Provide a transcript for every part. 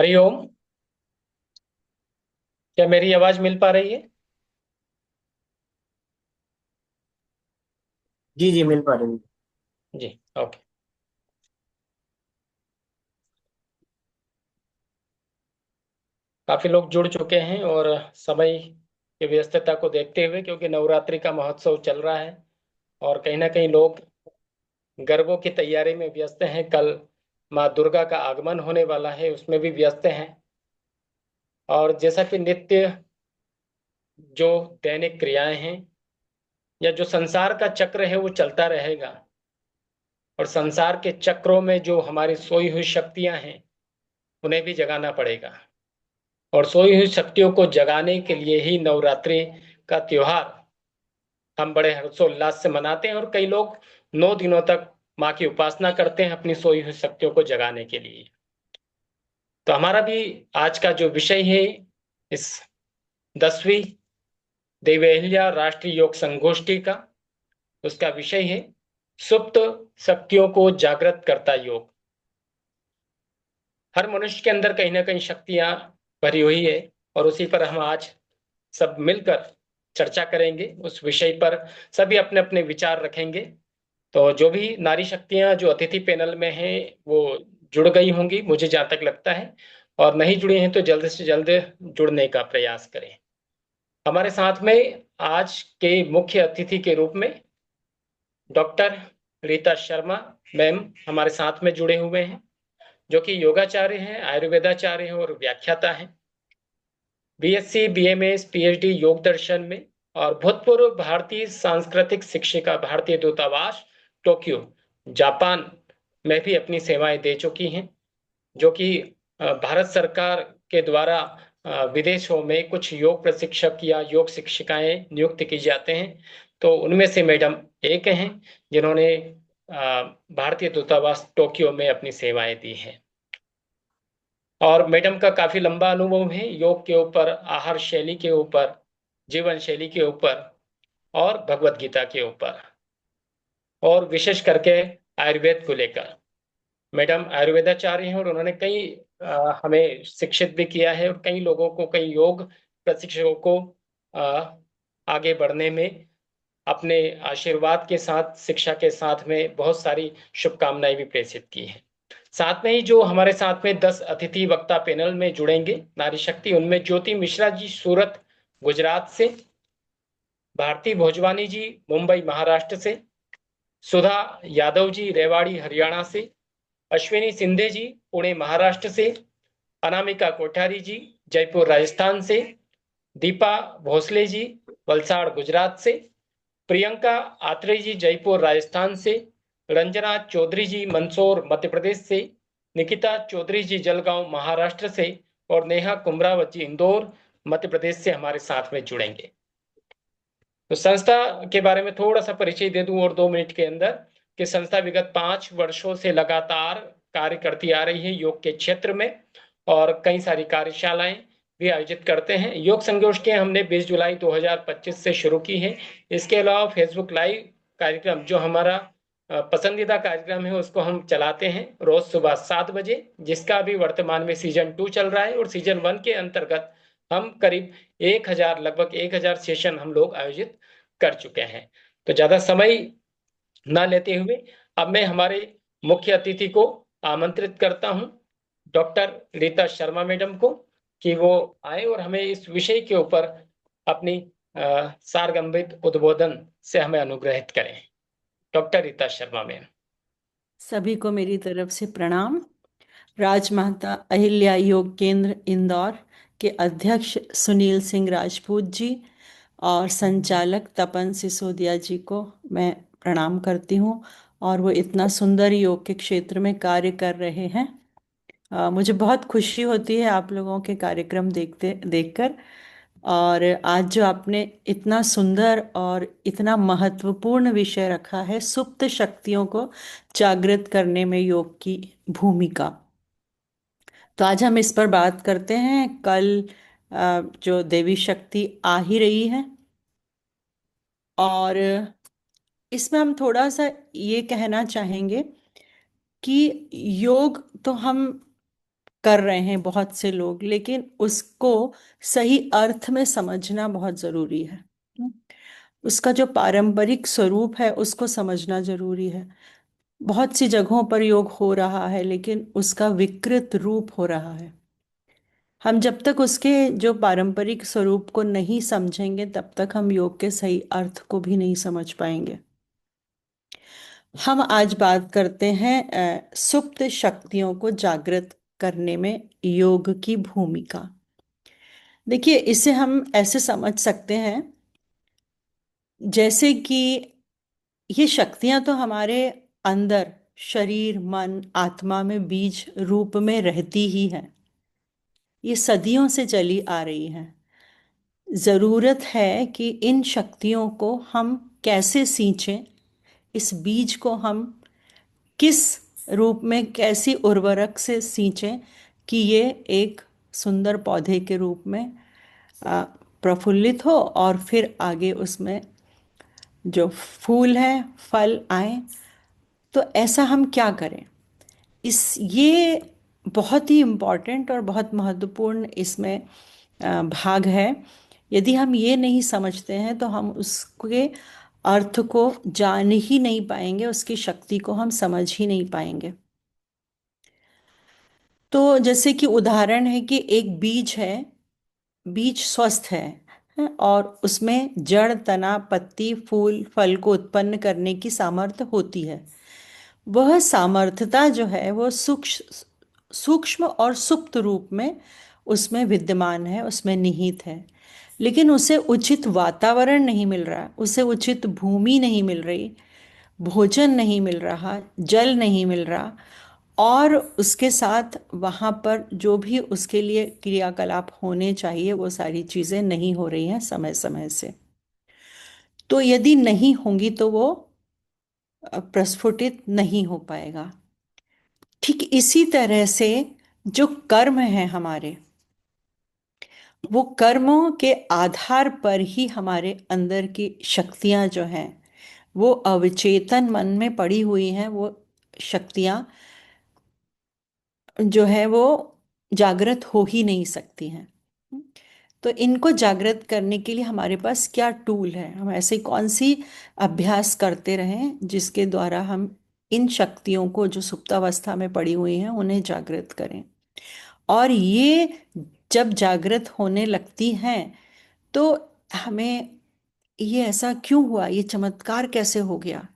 हरिओम। क्या मेरी आवाज मिल पा रही है? जी जी, मिल पा रही है। जी। ओके। काफी लोग जुड़ चुके हैं और समय की व्यस्तता को देखते हुए, क्योंकि नवरात्रि का महोत्सव चल रहा है और कहीं ना कहीं लोग गरबों की तैयारी में व्यस्त हैं। कल माँ दुर्गा का आगमन होने वाला है, उसमें भी व्यस्त हैं। और जैसा कि नित्य जो दैनिक क्रियाएं हैं या जो संसार का चक्र है वो चलता रहेगा, और संसार के चक्रों में जो हमारी सोई हुई शक्तियां हैं उन्हें भी जगाना पड़ेगा। और सोई हुई शक्तियों को जगाने के लिए ही नवरात्रि का त्योहार हम बड़े हर्षोल्लास से मनाते हैं, और कई लोग 9 दिनों तक माँ की उपासना करते हैं अपनी सोई हुई शक्तियों को जगाने के लिए। तो हमारा भी आज का जो विषय है, इस 10वीं देवी अहिल्या राष्ट्रीय योग संगोष्ठी का, उसका विषय है सुप्त शक्तियों को जागृत करता योग। हर मनुष्य के अंदर कहीं ना कहीं शक्तियां भरी हुई है, और उसी पर हम आज सब मिलकर चर्चा करेंगे उस विषय पर। सभी अपने अपने विचार रखेंगे। तो जो भी नारी शक्तियां जो अतिथि पैनल में हैं वो जुड़ गई होंगी, मुझे जहां तक लगता है, और नहीं जुड़ी हैं तो जल्द से जल्द जुड़ने का प्रयास करें। हमारे साथ में आज के मुख्य अतिथि के रूप में डॉक्टर रीता शर्मा मैम हमारे साथ में जुड़े हुए हैं, जो कि योगाचार्य हैं, आयुर्वेदाचार्य हैं और व्याख्याता हैं। बीएससी बीएमएस पीएचडी योग दर्शन में, और भूतपूर्व भारतीय सांस्कृतिक शिक्षिका, भारतीय दूतावास टोक्यो जापान में भी अपनी सेवाएं दे चुकी हैं। जो कि भारत सरकार के द्वारा विदेशों में कुछ योग प्रशिक्षक या योग शिक्षिकाएं नियुक्त की जाते हैं, तो उनमें से मैडम एक हैं जिन्होंने भारतीय दूतावास टोक्यो में अपनी सेवाएं दी हैं। और मैडम का काफी लंबा अनुभव है योग के ऊपर, आहार शैली के ऊपर, जीवन शैली के ऊपर, और भगवत गीता के ऊपर, और विशेष करके आयुर्वेद को लेकर। मैडम आयुर्वेदाचार्य हैं और उन्होंने कई हमें शिक्षित भी किया है, और कई लोगों को, कई योग प्रशिक्षकों को अ, आगे बढ़ने में अपने आशीर्वाद के साथ, शिक्षा के साथ में बहुत सारी शुभकामनाएं भी प्रेषित की हैं। साथ में ही जो हमारे साथ में 10 अतिथि वक्ता पैनल में जुड़ेंगे नारी शक्ति, उनमें ज्योति मिश्रा जी सूरत गुजरात से, भारती भोजवानी जी मुंबई महाराष्ट्र से, सुधा यादव जी रेवाड़ी हरियाणा से, अश्विनी सिंधे जी पुणे महाराष्ट्र से, अनामिका कोठारी जी जयपुर राजस्थान से, दीपा भोसले जी वलसाड़ गुजरात से, प्रियंका आत्रे जी जयपुर राजस्थान से, रंजना चौधरी जी मंदसौर मध्य प्रदेश से, निकिता चौधरी जी जलगांव महाराष्ट्र से, और नेहा कुमरावत जी इंदौर मध्य प्रदेश से हमारे साथ में जुड़ेंगे। तो संस्था के बारे में थोड़ा सा परिचय दे दूं और 2 मिनट के अंदर, कि संस्था विगत 5 वर्षों से लगातार कार्य करती आ रही है योग के क्षेत्र में, और कई सारी कार्यशालाएं भी आयोजित करते हैं। योग संगोष्ठियां हमने 20 जुलाई 2025 से शुरू की है। इसके अलावा फेसबुक लाइव कार्यक्रम, जो हमारा पसंदीदा कार्यक्रम है, उसको हम चलाते हैं रोज सुबह 7 बजे, जिसका अभी वर्तमान में सीजन 2 चल रहा है, और सीजन 1 के अंतर्गत हम करीब 1,000, लगभग 1,000 सेशन हम लोग आयोजित कर चुके हैं। तो ज्यादा समय ना लेते हुए अब मैं हमारे मुख्य अतिथि को आमंत्रित करता हूं, डॉक्टर रीता शर्मा मैडम को, कि वो आए और हमें इस विषय के ऊपर अपनी सारगर्भित उद्बोधन से हमें अनुग्रहित करें। Doctor Rita Sharma ma'am. सभी को मेरी तरफ से प्रणाम। राजमाता अहिल्या योग केंद्र इंदौर के अध्यक्ष सुनील सिंह राजपूत जी और संचालक तपन सिसोदिया जी को मैं प्रणाम करती हूँ। और वो इतना सुंदर योग के क्षेत्र में कार्य कर रहे हैं। मुझे बहुत खुशी होती है आप लोगों के कार्यक्रम देखते देखकर। और आज जो आपने इतना सुंदर और इतना महत्वपूर्ण विषय रखा है, सुप्त शक्तियों को जागृत करने में योग की भूमिका, तो आज हम इस पर बात करते हैं। कल जो देवी शक्ति आ ही रही है, और इसमें हम थोड़ा सा ये कहना चाहेंगे कि योग तो हम कर रहे हैं बहुत से लोग, लेकिन उसको सही अर्थ में समझना बहुत जरूरी है। उसका जो पारंपरिक स्वरूप है उसको समझना जरूरी है। बहुत सी जगहों पर योग हो रहा है लेकिन उसका विकृत रूप हो रहा है। हम जब तक उसके जो पारंपरिक स्वरूप को नहीं समझेंगे तब तक हम योग के सही अर्थ को भी नहीं समझ पाएंगे। हम आज बात करते हैं सुप्त शक्तियों को जागृत करने में योग की भूमिका। देखिए, इसे हम ऐसे समझ सकते हैं जैसे कि ये शक्तियां तो हमारे अंदर शरीर, मन, आत्मा में बीज रूप में रहती ही हैं। ये सदियों से चली आ रही हैं। जरूरत है कि इन शक्तियों को हम कैसे सींचें, इस बीज को हम किस रूप में, कैसी उर्वरक से सींचें कि ये एक सुंदर पौधे के रूप में आ, प्रफुल्लित हो और फिर आगे उसमें जो फूल है, फल आए। तो ऐसा हम क्या करें? इस ये बहुत ही इम्पोर्टेंट और बहुत महत्वपूर्ण इसमें भाग है। यदि हम ये नहीं समझते हैं तो हम उसके अर्थ को जान ही नहीं पाएंगे, उसकी शक्ति को हम समझ ही नहीं पाएंगे। तो जैसे कि उदाहरण है कि एक बीज है, बीज स्वस्थ है, और उसमें जड़, तना, पत्ती, फूल, फल को उत्पन्न करने की सामर्थ्य होती है। वह सामर्थ्यता जो है वो सूक्ष्म सूक्ष्म और सुप्त रूप में उसमें विद्यमान है, उसमें निहित है। लेकिन उसे उचित वातावरण नहीं मिल रहा, उसे उचित भूमि नहीं मिल रही, भोजन नहीं मिल रहा, जल नहीं मिल रहा, और उसके साथ वहाँ पर जो भी उसके लिए क्रियाकलाप होने चाहिए वो सारी चीज़ें नहीं हो रही हैं समय समय से। तो यदि नहीं होंगी तो वो प्रस्फुटित नहीं हो पाएगा। ठीक इसी तरह से जो कर्म है हमारे, वो कर्मों के आधार पर ही हमारे अंदर की शक्तियां जो हैं वो अवचेतन मन में पड़ी हुई हैं। वो शक्तियां जो है वो जागृत हो ही नहीं सकती हैं। तो इनको जागृत करने के लिए हमारे पास क्या टूल है, हम ऐसे कौन सी अभ्यास करते रहें जिसके द्वारा हम इन शक्तियों को जो सुप्तावस्था में पड़ी हुई हैं उन्हें जागृत करें। और ये जब जागृत होने लगती हैं तो हमें ये ऐसा क्यों हुआ, ये चमत्कार कैसे हो गया?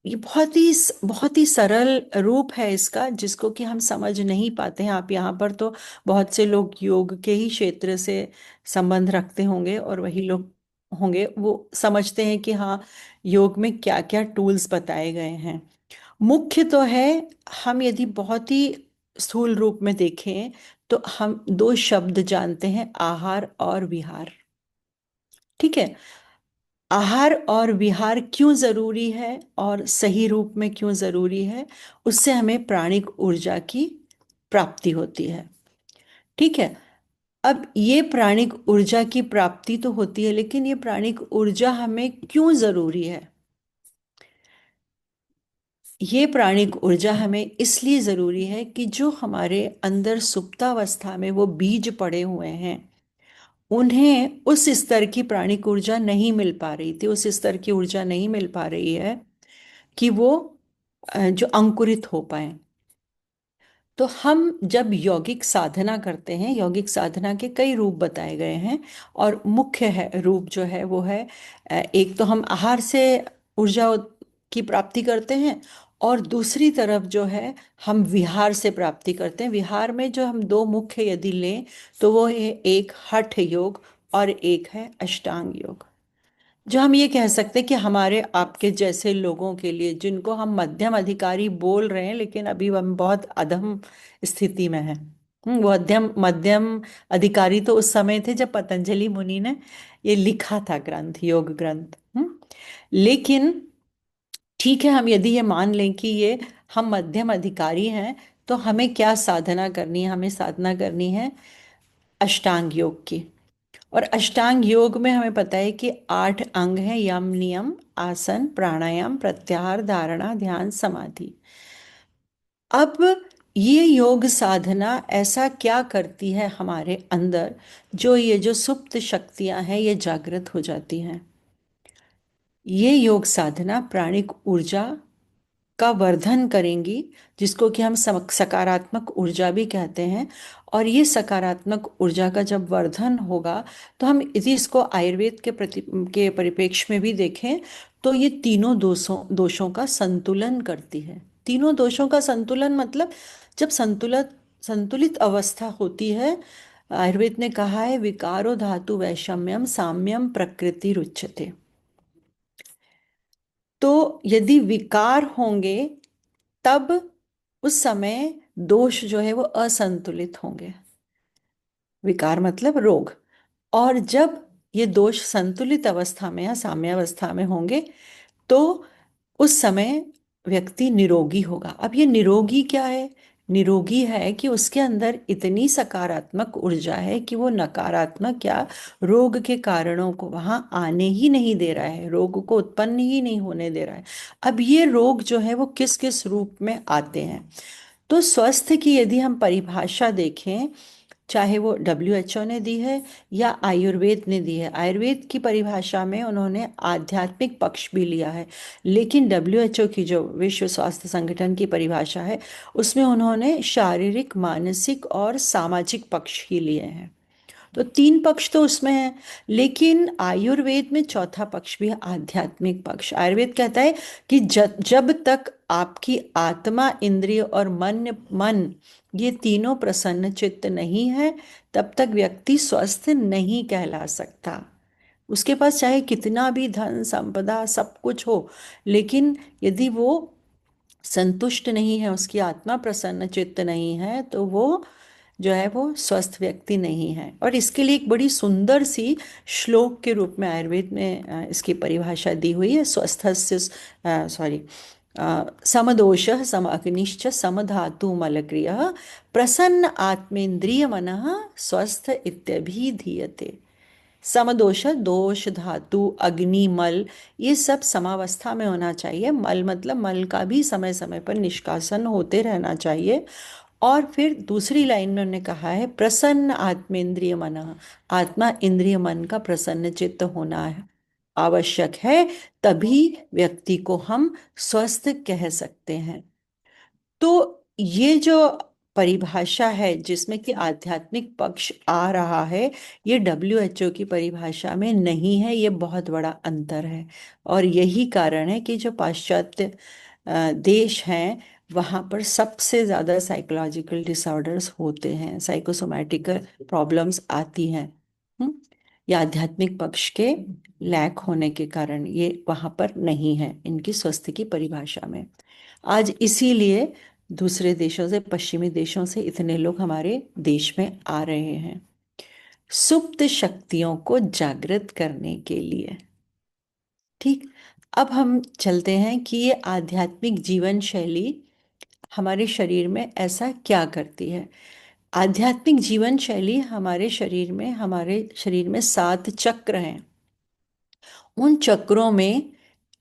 ये बहुत ही सरल रूप है इसका, जिसको कि हम समझ नहीं पाते हैं। आप यहाँ पर तो बहुत से लोग योग के ही क्षेत्र से संबंध रखते होंगे और वही लोग होंगे, वो समझते हैं कि हाँ, योग में क्या क्या टूल्स बताए गए हैं। मुख्य तो है, हम यदि बहुत ही स्थूल रूप में देखें तो हम दो शब्द जानते हैं, आहार और विहार। ठीक है, आहार और विहार क्यों जरूरी है और सही रूप में क्यों जरूरी है? उससे हमें प्राणिक ऊर्जा की प्राप्ति होती है। ठीक है, अब ये प्राणिक ऊर्जा की प्राप्ति तो होती है, लेकिन ये प्राणिक ऊर्जा हमें क्यों जरूरी है? ये प्राणिक ऊर्जा हमें इसलिए जरूरी है कि जो हमारे अंदर सुप्तावस्था में वो बीज पड़े हुए हैं, उन्हें उस स्तर की प्राणिक ऊर्जा नहीं मिल पा रही थी, उस स्तर की ऊर्जा नहीं मिल पा रही है कि वो जो अंकुरित हो पाए। तो हम जब यौगिक साधना करते हैं, यौगिक साधना के कई रूप बताए गए हैं, और मुख्य है रूप जो है वो है एक तो हम आहार से ऊर्जा की प्राप्ति करते हैं, और दूसरी तरफ जो है हम विहार से प्राप्ति करते हैं। विहार में जो हम दो मुख्य यदि लें तो वो है एक हठ योग और एक है अष्टांग योग। जो हम ये कह सकते हैं कि हमारे आपके जैसे लोगों के लिए, जिनको हम मध्यम अधिकारी बोल रहे हैं लेकिन अभी हम बहुत अधम स्थिति में हैं। वो मध्यम मध्यम अधिकारी तो उस समय थे जब पतंजलि मुनि ने ये लिखा था ग्रंथ, योग ग्रंथ। लेकिन ठीक है, हम यदि ये मान लें कि ये हम मध्यम अधिकारी हैं, तो हमें क्या साधना करनी है? हमें साधना करनी है अष्टांग योग की। और अष्टांग योग में हमें पता है कि 8 अंग हैं, यम, नियम, आसन, प्राणायाम, प्रत्याहार, धारणा, ध्यान, समाधि। अब ये योग साधना ऐसा क्या करती है हमारे अंदर, जो ये जो सुप्त शक्तियां हैं ये जागृत हो जाती हैं। ये योग साधना प्राणिक ऊर्जा का वर्धन करेंगी, जिसको कि हम सकारात्मक ऊर्जा भी कहते हैं। और ये सकारात्मक ऊर्जा का जब वर्धन होगा, तो हम यदि इसको आयुर्वेद के परिप्रेक्ष्य में भी देखें, तो ये तीनों दोषों का संतुलन करती है। तीनों दोषों का संतुलन मतलब, जब संतुलित संतुलित अवस्था होती है, आयुर्वेद ने कहा है विकारो धातु वैषम्यम साम्यम प्रकृति रुच्यते। तो यदि विकार होंगे, तब उस समय दोष जो है वो असंतुलित होंगे। विकार मतलब रोग। और जब ये दोष संतुलित अवस्था में या साम्यावस्था में होंगे, तो उस समय व्यक्ति निरोगी होगा। अब ये निरोगी क्या है? निरोगी है कि उसके अंदर इतनी सकारात्मक ऊर्जा है कि वो नकारात्मक या रोग के कारणों को वहां आने ही नहीं दे रहा है, रोग को उत्पन्न ही नहीं होने दे रहा है। अब ये रोग जो है वो किस किस रूप में आते हैं? तो स्वस्थ की यदि हम परिभाषा देखें, चाहे वो WHO ने दी है या आयुर्वेद ने दी है। आयुर्वेद की परिभाषा में उन्होंने आध्यात्मिक पक्ष भी लिया है, लेकिन WHO की जो विश्व स्वास्थ्य संगठन की परिभाषा है, उसमें उन्होंने शारीरिक, मानसिक और सामाजिक पक्ष ही लिए हैं। तो तीन पक्ष तो उसमें है, लेकिन आयुर्वेद में चौथा पक्ष भी है, आध्यात्मिक पक्ष। आयुर्वेद कहता है कि जब तक आपकी आत्मा, इंद्रिय और मन ये तीनों प्रसन्न चित्त नहीं है, तब तक व्यक्ति स्वस्थ नहीं कहला सकता। उसके पास चाहे कितना भी धन संपदा सब कुछ हो, लेकिन यदि वो संतुष्ट नहीं है, उसकी आत्मा प्रसन्न चित्त नहीं है, तो वो जो है वो स्वस्थ व्यक्ति नहीं है। और इसके लिए एक बड़ी सुंदर सी श्लोक के रूप में आयुर्वेद में इसकी परिभाषा दी हुई है। स्वस्थस्य सॉरी समदोषः सम अग्निश्च समधातु मलक्रियः प्रसन्न आत्मेन्द्रिय मनः स्वस्थ इत्यभिधीयते। समदोष, दोष धातु, अग्नि, मल, ये सब समावस्था में होना चाहिए। मल मतलब मल का भी समय समय पर निष्कासन होते रहना चाहिए। और फिर दूसरी लाइन में उन्होंने कहा है प्रसन्न आत्मेंद्रिय मन, आत्मा इंद्रिय मन का प्रसन्न चित्त होना है आवश्यक है, तभी व्यक्ति को हम स्वस्थ कह सकते हैं। तो ये जो परिभाषा है जिसमें कि आध्यात्मिक पक्ष आ रहा है, ये WHO की परिभाषा में नहीं है। ये बहुत बड़ा अंतर है। और यही कारण है कि जो पाश्चात्य देश हैं, वहाँ पर सबसे ज़्यादा साइकोलॉजिकल डिसऑर्डर्स होते हैं, साइकोसोमैटिक प्रॉब्लम्स आती हैं। हम्म? ये आध्यात्मिक पक्ष के लैक होने के कारण ये वहाँ पर नहीं है इनकी स्वास्थ्य की परिभाषा में। आज इसीलिए दूसरे देशों से, पश्चिमी देशों से इतने लोग हमारे देश में आ रहे हैं सुप्त शक्तियों को जागृत करने के लिए। ठीक। अब हम चलते हैं कि ये आध्यात्मिक जीवन शैली हमारे शरीर में ऐसा क्या करती है। आध्यात्मिक जीवन शैली हमारे शरीर में 7 चक्र हैं। उन चक्रों में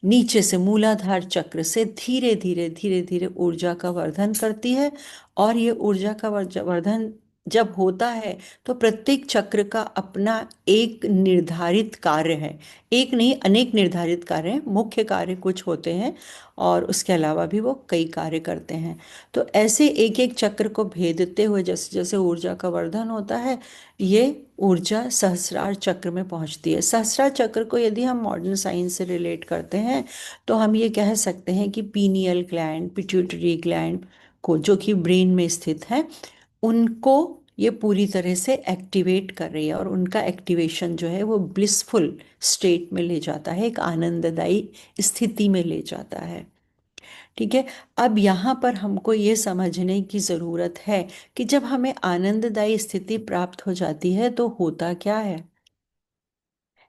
नीचे से मूलाधार चक्र से धीरे धीरे धीरे धीरे ऊर्जा का वर्धन करती है। और ये ऊर्जा का वर्धन जब होता है, तो प्रत्येक चक्र का अपना एक निर्धारित कार्य है। एक नहीं, अनेक निर्धारित कार्य हैं। मुख्य कार्य कुछ होते हैं और उसके अलावा भी वो कई कार्य करते हैं। तो ऐसे एक एक चक्र को भेदते हुए जैसे जैसे ऊर्जा का वर्धन होता है, ये ऊर्जा सहस्रार चक्र में पहुंचती है। सहस्रार चक्र को यदि हम मॉडर्न साइंस से रिलेट करते हैं, तो हम ये कह सकते हैं कि पीनियल ग्लैंड, पिट्यूटरी ग्लैंड को, जो कि ब्रेन में स्थित है, उनको ये पूरी तरह से एक्टिवेट कर रही है। और उनका एक्टिवेशन जो है वो ब्लिसफुल स्टेट में ले जाता है, एक आनंददायी स्थिति में ले जाता है। ठीक है। अब यहाँ पर हमको ये समझने की ज़रूरत है कि जब हमें आनंददायी स्थिति प्राप्त हो जाती है, तो होता क्या है।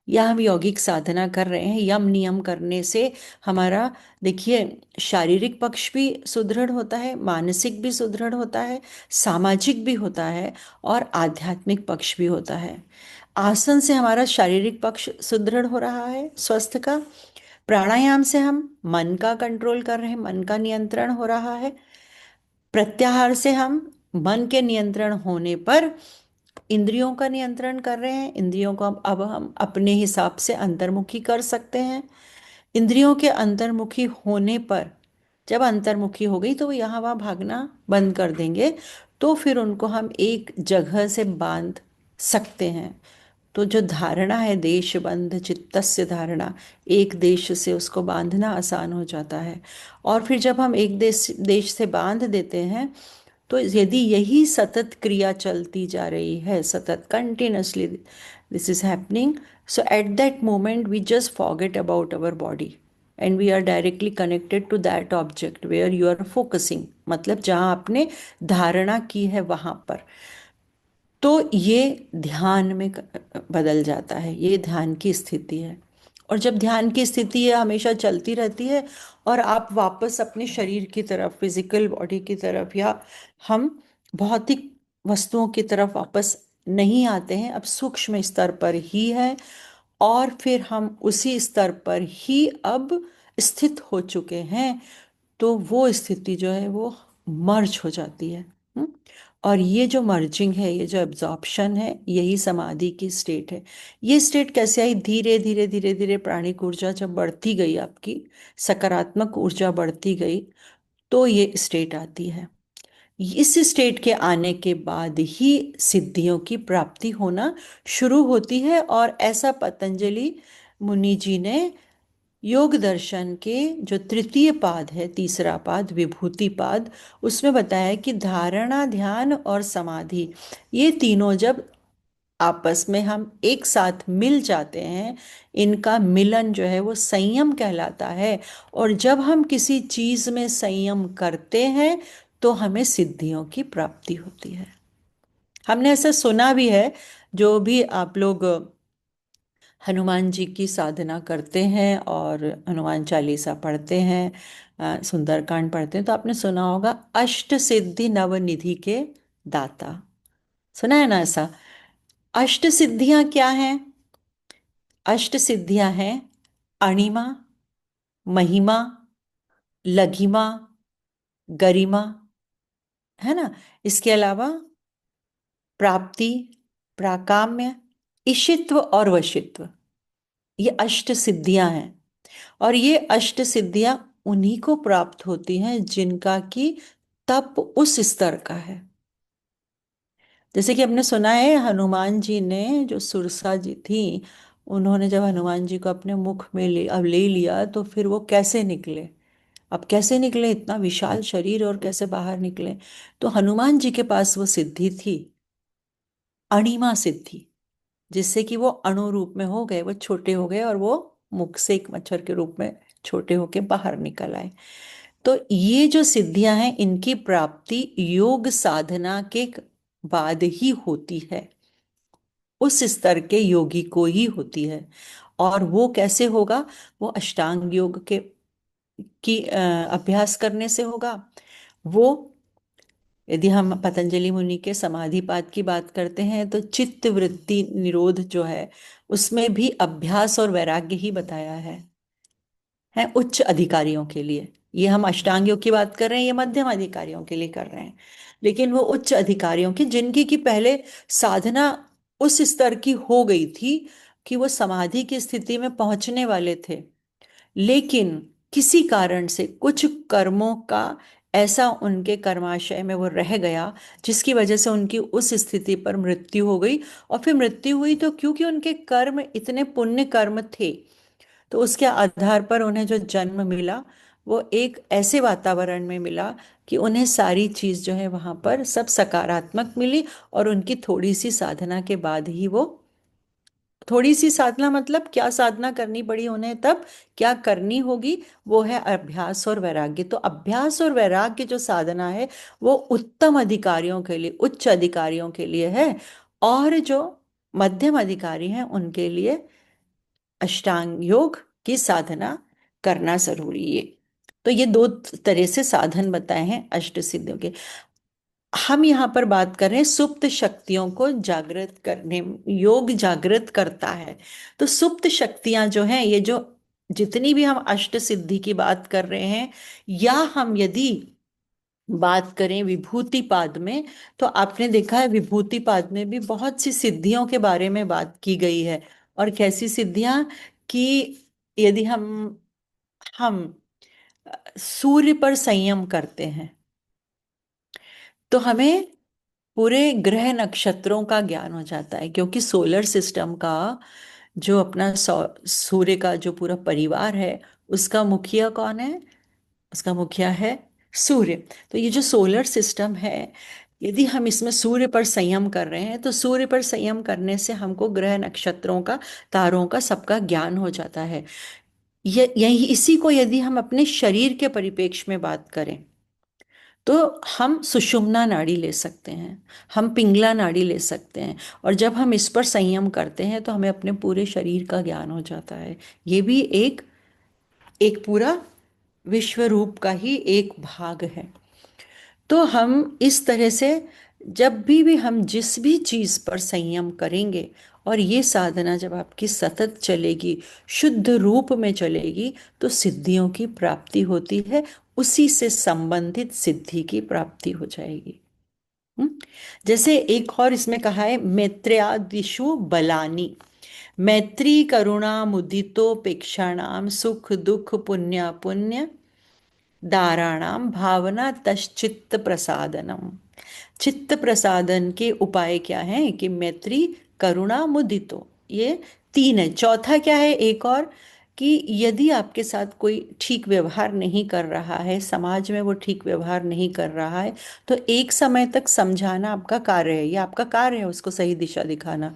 या हम यौगिक साधना कर रहे हैं, यम नियम करने से हमारा, देखिए, शारीरिक पक्ष भी सुदृढ़ होता है, मानसिक भी सुदृढ़ होता है, सामाजिक भी होता है, और आध्यात्मिक पक्ष भी होता है। आसन से हमारा शारीरिक पक्ष सुदृढ़ हो रहा है, स्वस्थ का। प्राणायाम से हम मन का कंट्रोल कर रहे हैं, मन का नियंत्रण हो रहा है। प्रत्याहार से हम मन के नियंत्रण होने पर इंद्रियों का नियंत्रण कर रहे हैं। इंद्रियों को अब हम अपने हिसाब से अंतर्मुखी कर सकते हैं। इंद्रियों के अंतर्मुखी होने पर, जब अंतर्मुखी हो गई तो वो यहाँ वहाँ भागना बंद कर देंगे, तो फिर उनको हम एक जगह से बांध सकते हैं। तो जो धारणा है देश बंध चित्तस्य धारणा, एक देश से उसको बांधना आसान हो जाता है। और फिर जब हम एक देश देश से बांध देते हैं, तो यदि यही सतत क्रिया चलती जा रही है, सतत continuously this is happening, so at that moment we just forget about our body and we are directly connected to that object where you are focusing, मतलब जहाँ आपने धारणा की है वहाँ पर। तो ये ध्यान में बदल जाता है, ये ध्यान की स्थिति है। और जब ध्यान की स्थिति है हमेशा चलती रहती है, और आप वापस अपने शरीर की तरफ, फिजिकल बॉडी की तरफ, या हम भौतिक वस्तुओं की तरफ वापस नहीं आते हैं, अब सूक्ष्म स्तर पर ही है। और फिर हम उसी स्तर पर ही अब स्थित हो चुके हैं। तो वो स्थिति जो है वो मर्ज हो जाती है। हम्म? और ये जो मर्जिंग है, ये जो एब्जॉर्प्शन है, यही समाधि की स्टेट है। ये स्टेट कैसे आई? धीरे धीरे धीरे धीरे प्राणिक ऊर्जा जब बढ़ती गई, आपकी सकारात्मक ऊर्जा बढ़ती गई, तो ये स्टेट आती है। इस स्टेट के आने के बाद ही सिद्धियों की प्राप्ति होना शुरू होती है। और ऐसा पतंजलि मुनि जी ने योग दर्शन के जो तृतीय पाद है, तीसरा पाद विभूति पाद, उसमें बताया है कि धारणा, ध्यान और समाधि, ये तीनों जब आपस में हम एक साथ मिल जाते हैं, इनका मिलन जो है वो संयम कहलाता है। और जब हम किसी चीज में संयम करते हैं तो हमें सिद्धियों की प्राप्ति होती है। हमने ऐसा सुना भी है, जो भी आप लोग हनुमान जी की साधना करते हैं और हनुमान चालीसा पढ़ते हैं, सुंदरकांड पढ़ते हैं, तो आपने सुना होगा अष्ट सिद्धि नवनिधि के दाता। सुना है ना ऐसा? अष्ट सिद्धियां क्या हैं? अष्ट सिद्धियां हैं अणिमा, महिमा, लघिमा, गरिमा, है ना? इसके अलावा प्राप्ति, प्राकाम्य, इशित्व और वशित्व, ये अष्ट सिद्धियां हैं। और ये अष्ट सिद्धियां उन्हीं को प्राप्त होती हैं जिनका कि तप उस स्तर का है। जैसे कि हमने सुना है, हनुमान जी ने, जो सुरसा जी थी, उन्होंने जब हनुमान जी को अपने मुख में अब ले लिया, तो फिर वो कैसे निकले? अब कैसे निकले? इतना विशाल शरीर और कैसे बाहर निकले? तो हनुमान जी के पास वो सिद्धि थी, अणिमा सिद्धि, जिससे कि वो अणु रूप में हो गए, वो छोटे हो गए, और वो मुख से एक मच्छर के रूप में छोटे होके बाहर निकल आए। तो ये जो सिद्धियां हैं, इनकी प्राप्ति योग साधना के बाद ही होती है, उस स्तर के योगी को ही होती है। और वो कैसे होगा? वो अष्टांग योग के की अभ्यास करने से होगा। वो, यदि हम पतंजलि मुनि के समाधिपाद की बात करते हैं, तो चित्त वृत्ति निरोध जो है, उसमें भी अभ्यास और वैराग्य ही बताया है उच्च अधिकारियों के लिए। ये हम अष्टांग योग की बात कर रहे हैं, ये मध्यम अधिकारियों के लिए कर रहे हैं। लेकिन वो उच्च अधिकारियों की, जिनकी की पहले साधना उस स्तर की हो गई थी कि वो समाधि की स्थिति में पहुंचने वाले थे, लेकिन किसी कारण से कुछ कर्मों का ऐसा उनके कर्माशय में वो रह गया, जिसकी वजह से उनकी उस स्थिति पर मृत्यु हो गई। और फिर मृत्यु हुई तो क्योंकि उनके कर्म इतने पुण्य कर्म थे, तो उसके आधार पर उन्हें जो जन्म मिला, वो एक ऐसे वातावरण में मिला कि उन्हें सारी चीज जो है वहां पर सब सकारात्मक मिली। और उनकी थोड़ी सी साधना के बाद ही वो, थोड़ी सी साधना मतलब क्या साधना करनी पड़ी उन्हें, तब क्या करनी होगी, वो है अभ्यास और वैराग्य। तो अभ्यास और वैराग्य जो साधना है, वो उत्तम अधिकारियों के लिए, उच्च अधिकारियों के लिए है। और जो मध्यम अधिकारी हैं उनके लिए अष्टांग योग की साधना करना जरूरी है। तो ये दो तरह से साधन बताए हैं अष्ट सिद्धियों के। हम यहाँ पर बात कर रहे हैं सुप्त शक्तियों को जागृत करने, योग जागृत करता है। तो सुप्त शक्तियां जो हैं, ये जो जितनी भी हम अष्ट सिद्धि की बात कर रहे हैं, या हम यदि बात करें विभूतिपाद में, तो आपने देखा है विभूतिपाद में भी बहुत सी सिद्धियों के बारे में बात की गई है। और कैसी सिद्धियां कि यदि हम सूर्य पर संयम करते हैं तो हमें पूरे ग्रह नक्षत्रों का ज्ञान हो जाता है, क्योंकि सोलर सिस्टम का जो अपना सूर्य का जो पूरा परिवार है, उसका मुखिया कौन है? उसका मुखिया है सूर्य। तो ये जो सोलर सिस्टम है, यदि हम इसमें सूर्य पर संयम कर रहे हैं तो सूर्य पर संयम करने से हमको ग्रह नक्षत्रों का, तारों का, सबका ज्ञान हो जाता है। ये यही इसी को यदि हम अपने शरीर के परिप्रेक्ष्य में बात करें तो हम सुषुम्ना नाड़ी ले सकते हैं, हम पिंगला नाड़ी ले सकते हैं। और जब हम इस पर संयम करते हैं तो हमें अपने पूरे शरीर का ज्ञान हो जाता है। ये भी एक एक पूरा विश्व रूप का ही एक भाग है। तो हम इस तरह से जब भी हम जिस भी चीज पर संयम करेंगे, और ये साधना जब आपकी सतत चलेगी, शुद्ध रूप में चलेगी, तो सिद्धियों की प्राप्ति होती है, उसी से संबंधित सिद्धि की प्राप्ति हो जाएगी। हम्म? जैसे एक और इसमें कहा है, मैत्र्यादिषु बलानि, मैत्री करुणा मुदितोपेक्षाणाम सुख दुख पुण्य पुण्य दाराणाम भावना तश्चित्त प्रसादनम। चित्त प्रसादन के उपाय क्या हैं? कि मैत्री करुणा मुदितो, ये तीन है। चौथा क्या है एक और? कि यदि आपके साथ कोई ठीक व्यवहार नहीं कर रहा है, समाज में वो ठीक व्यवहार नहीं कर रहा है, तो एक समय तक समझाना आपका कार्य है, ये आपका कार्य है उसको सही दिशा दिखाना।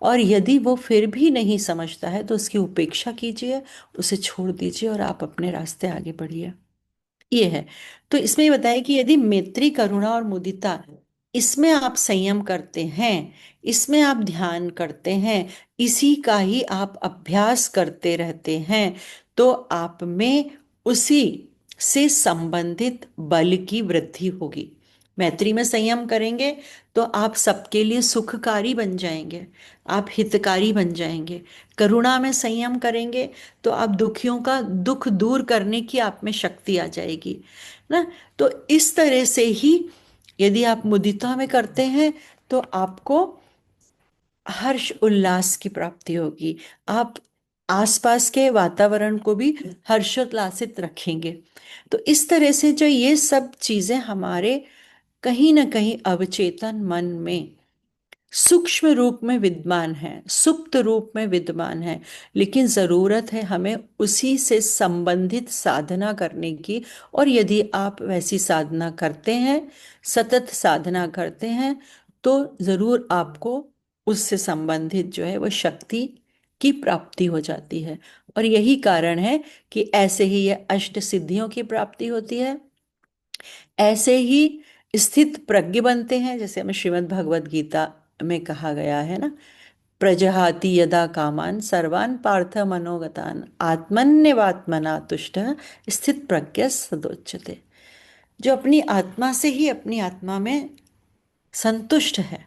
और यदि वो फिर भी नहीं समझता है तो उसकी उपेक्षा कीजिए, उसे छोड़ दीजिए और आप अपने रास्ते आगे बढ़िए। ये है। तो इसमें ये बताया कि यदि मैत्री करुणा और मुदिता, इसमें आप संयम करते हैं, इसमें आप ध्यान करते हैं, इसी का ही आप अभ्यास करते रहते हैं, तो आप में उसी से संबंधित बल की वृद्धि होगी। मैत्री में संयम करेंगे तो आप सबके लिए सुखकारी बन जाएंगे, आप हितकारी बन जाएंगे। करुणा में संयम करेंगे तो आप दुखियों का दुख दूर करने की आप में शक्ति आ जाएगी ना। तो इस तरह से ही यदि आप मुदिता में करते हैं तो आपको हर्ष उल्लास की प्राप्ति होगी। आप आसपास के वातावरण को भी हर्षोल्लासित रखेंगे। तो इस तरह से जो ये सब चीजें हमारे कहीं ना कहीं अवचेतन मन में सूक्ष्म रूप में विद्यमान है, सुप्त रूप में विद्यमान है, लेकिन जरूरत है हमें उसी से संबंधित साधना करने की। और यदि आप वैसी साधना करते हैं, सतत साधना करते हैं, तो जरूर आपको उससे संबंधित जो है वो शक्ति की प्राप्ति हो जाती है। और यही कारण है कि ऐसे ही ये अष्ट सिद्धियों की प्राप्ति होती है, ऐसे ही स्थित प्रज्ञ बनते हैं। जैसे हमें श्रीमद् भगवद गीता में कहा गया है ना, प्रजहाति यदा कामान सर्वान पार्थ मनोगतान आत्मन्यवात्मना तुष्ट स्थित प्रज्ञ सदोच्यते। जो अपनी आत्मा से ही अपनी आत्मा में संतुष्ट है,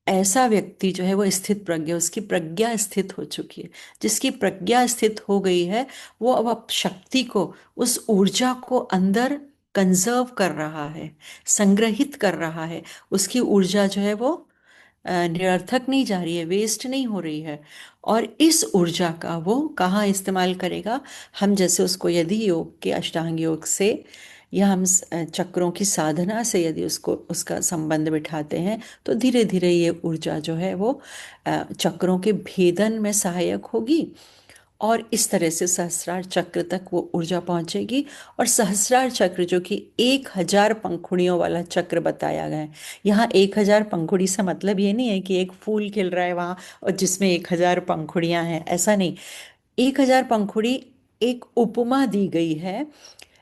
ऐसा व्यक्ति जो है वो स्थित प्रज्ञ, उसकी प्रज्ञा स्थित हो चुकी है। जिसकी प्रज्ञा स्थित हो गई है, वो अब शक्ति को, उस ऊर्जा को अंदर कंजर्व कर रहा है, संग्रहित कर रहा है। उसकी ऊर्जा जो है वो निरर्थक नहीं जा रही है, वेस्ट नहीं हो रही है। और इस ऊर्जा का वो कहाँ इस्तेमाल करेगा? हम जैसे उसको यदि योग के, अष्टांग योग से या हम चक्रों की साधना से यदि उसको, उसका संबंध बिठाते हैं, तो धीरे धीरे ये ऊर्जा जो है वो चक्रों के भेदन में सहायक होगी। और इस तरह से सहस्रार चक्र तक वो ऊर्जा पहुंचेगी। और सहस्रार चक्र जो कि 1000 पंखुड़ियों वाला चक्र बताया गया है, यहाँ 1000 पंखुड़ी से मतलब ये नहीं है कि एक फूल खिल रहा है वहाँ और जिसमें 1000 पंखुड़ियाँ हैं, ऐसा नहीं। 1000 पंखुड़ी एक उपमा दी गई है।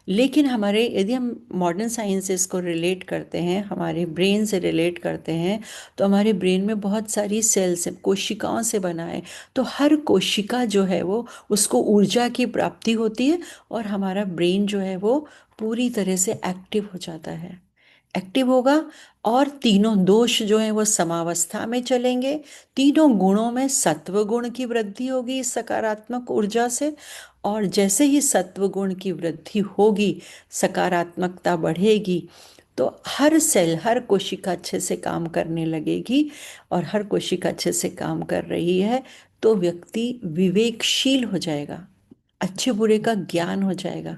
लेकिन हमारे, यदि हम मॉडर्न साइंसेस को रिलेट करते हैं, हमारे ब्रेन से रिलेट करते हैं, तो हमारे ब्रेन में बहुत सारी सेल्स हैं, कोशिकाओं से बना है। तो हर कोशिका जो है वो, उसको ऊर्जा की प्राप्ति होती है और हमारा ब्रेन जो है वो पूरी तरह से एक्टिव हो जाता है, एक्टिव होगा। और तीनों दोष जो हैं वो समावस्था में चलेंगे। तीनों गुणों में सत्व गुण की वृद्धि होगी इस सकारात्मक ऊर्जा से। और जैसे ही सत्व गुण की वृद्धि होगी, सकारात्मकता बढ़ेगी, तो हर सेल, हर कोशिका अच्छे से काम करने लगेगी। और हर कोशिका अच्छे से काम कर रही है तो व्यक्ति विवेकशील हो जाएगा, अच्छे बुरे का ज्ञान हो जाएगा,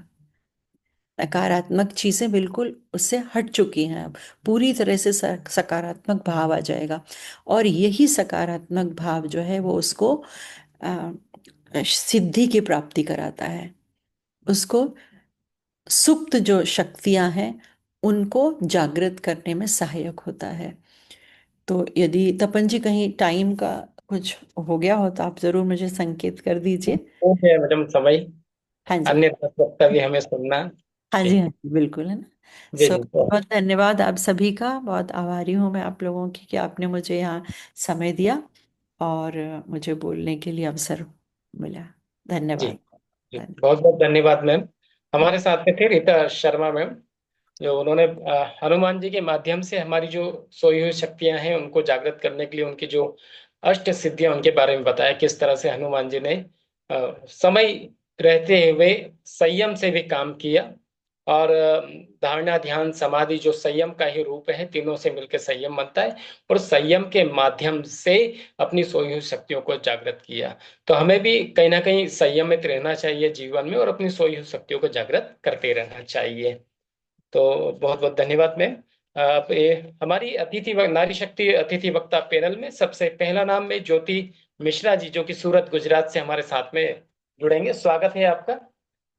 नकारात्मक चीजें बिल्कुल उससे हट चुकी हैं, अब पूरी तरह से सकारात्मक भाव आ जाएगा। और यही सकारात्मक भाव जो है वो उसको अ, सिद्धि की प्राप्ति कराता है, उसको सुप्त जो शक्तियां हैं उनको जागृत करने में सहायक होता है। तो यदि तपन जी कहीं टाइम का कुछ हो गया हो तो आप जरूर मुझे संकेत कर दीजिए। वो है मैडम समय, हाँ जी। अन्य वक्ता भी हमें सुनना। हाँ जी जी, हाँ जी, बिल्कुल, है ना। जी सो जी। बहुत धन्यवाद आप सभी का, बहुत आभारी हूँ मैं आप लोगों की कि आपने मुझे यहाँ समय दिया और मुझे बोलने के लिए अवसर मिला। जी धन्यवाद। जी, धन्यवाद। बहुत बहुत धन्यवाद मैम। हमारे साथ में थे रीता शर्मा मैम, जो उन्होंने हनुमान जी के माध्यम से हमारी जो सोई हुई शक्तियां हैं उनको जागृत करने के लिए उनकी जो अष्ट सिद्धियां उनके बारे में बताया, किस तरह से हनुमान जी ने समय रहते हुए संयम से भी काम किया। और धारणा ध्यान समाधि जो संयम का ही रूप है, तीनों से मिलकर संयम बनता है, और संयम के माध्यम से अपनी सोई हुई शक्तियों को जागृत किया। तो हमें भी कहीं ना कहीं संयमित रहना चाहिए जीवन में और अपनी सोई हुई शक्तियों को जागृत करते रहना चाहिए। तो बहुत बहुत धन्यवाद मैम। आप ये हमारी नारी शक्ति अतिथि वक्ता पैनल में सबसे पहला नाम में ज्योति मिश्रा जी, जो कि सूरत गुजरात से हमारे साथ में जुड़ेंगे। स्वागत है आपका।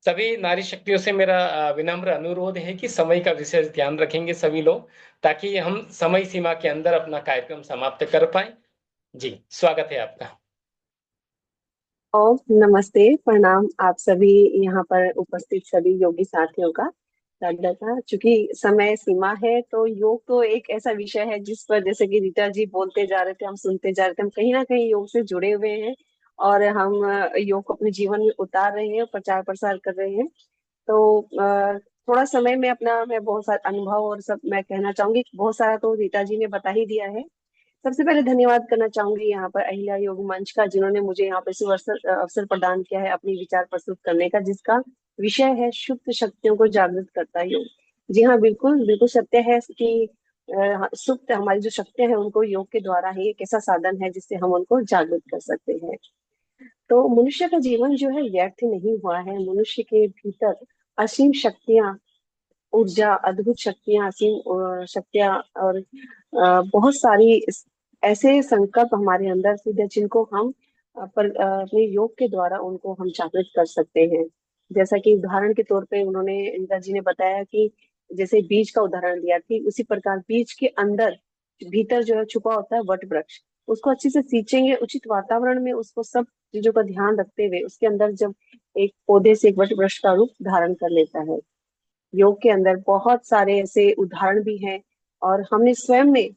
सभी नारी शक्तियों से मेरा विनम्र अनुरोध है कि समय का विशेष ध्यान रखेंगे सभी लोग, ताकि हम समय सीमा के अंदर अपना कार्यक्रम समाप्त कर पाए। जी, स्वागत है आपका। और नमस्ते, प्रणाम आप सभी यहाँ पर उपस्थित सभी योगी साथियों का। श्रद्धा, चूंकि समय सीमा है तो योग तो एक ऐसा विषय है जिस पर, जैसे कि रीता जी बोलते जा रहे थे, हम सुनते जा रहे थे, हम कहीं ना कहीं योग से जुड़े हुए हैं और हम योग को अपने जीवन में उतार रहे हैं, प्रचार प्रसार कर रहे हैं। तो थोड़ा समय में अपना, मैं बहुत सारा अनुभव और सब मैं कहना चाहूंगी। बहुत सारा तो रीता जी ने बता ही दिया है। सबसे पहले धन्यवाद करना चाहूंगी यहाँ पर अहिल्या योग मंच का, जिन्होंने मुझे यहाँ पर अवसर अवसर प्रदान किया है अपनी विचार प्रस्तुत करने का, जिसका विषय है सुप्त शक्तियों को जागृत करता योग। जी हाँ, बिल्कुल बिल्कुल सत्य है कि सुप्त हमारी जो शक्तियां हैं उनको योग के द्वारा ही एक ऐसा साधन है जिससे हम उनको जागृत कर सकते हैं। तो मनुष्य का जीवन जो है व्यर्थ नहीं हुआ है। मनुष्य के भीतर असीम शक्तियां, ऊर्जा, अद्भुत शक्तियां, असीम शक्तियां और बहुत सारी ऐसे संकल्प हमारे अंदर सीधे, जिनको हम अपने योग के द्वारा उनको हम जागृत कर सकते हैं। जैसा कि उदाहरण के तौर पे उन्होंने, इंदिरा जी ने बताया कि जैसे बीज का उदाहरण दिया, थी उसी प्रकार बीज के अंदर भीतर जो है छुपा होता है वट वृक्ष। उसको अच्छे से सींचेंगे, उचित वातावरण में उसको सब चीजों का ध्यान रखते हुए उसके अंदर जब एक पौधे से एक वट वृक्ष का रूप धारण कर लेता है। योग के अंदर बहुत सारे ऐसे उदाहरण भी हैं और हमने स्वयं में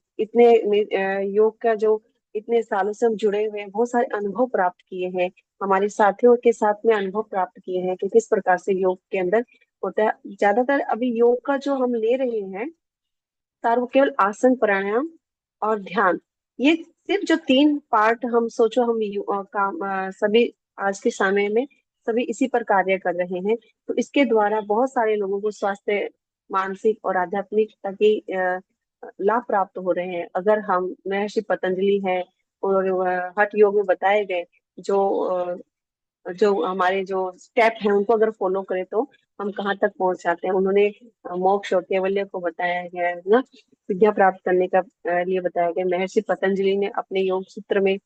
योग का जो इतने सालों से हम जुड़े हुए हैं, बहुत सारे अनुभव प्राप्त किए हैं, हमारे साथियों के साथ में अनुभव प्राप्त किए हैं कि किस प्रकार से योग के अंदर होता है। ज्यादातर अभी योग का जो हम ले रहे हैं सार, वो केवल आसन, प्राणायाम और ध्यान, ये सिर्फ जो तीन पार्ट, हम सोचो हम सभी आज के समय में सभी इसी पर कार्य कर रहे हैं। तो इसके द्वारा बहुत सारे लोगों को स्वास्थ्य, मानसिक और आध्यात्मिकता की लाभ प्राप्त हो रहे हैं। अगर हम महर्षि पतंजलि है और हठ योग में बताए गए जो जो हमारे जो स्टेप हैं उनको अगर फॉलो करें तो हम कहाँ तक पहुंच जाते हैं। उन्होंने मोक्ष और कैवल्य को बताया गया है ना, विद्या प्राप्त करने का लिए बताया गया। महर्षि पतंजलि ने अपने योग सूत्र में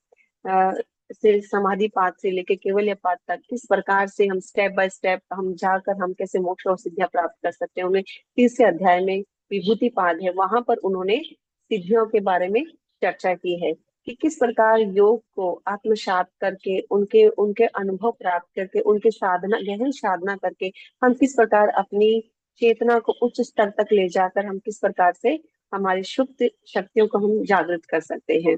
से समाधि पाद से लेके केवल्य पाद तक किस प्रकार से हम स्टेप बाय स्टेप हम जाकर हम कैसे मोक्ष और सिद्धियां प्राप्त कर सकते हैं, उन्हें तीसरे अध्याय में विभूति पाद है, वहां पर उन्होंने सिद्धियों के बारे में चर्चा की है कि किस प्रकार योग को आत्मसात करके, उनके उनके अनुभव प्राप्त करके, उनके साधना, गहन साधना करके हम किस प्रकार अपनी चेतना को उच्च स्तर तक ले जाकर हम किस प्रकार से हमारी सुप्त शक्तियों को हम जागृत कर सकते हैं।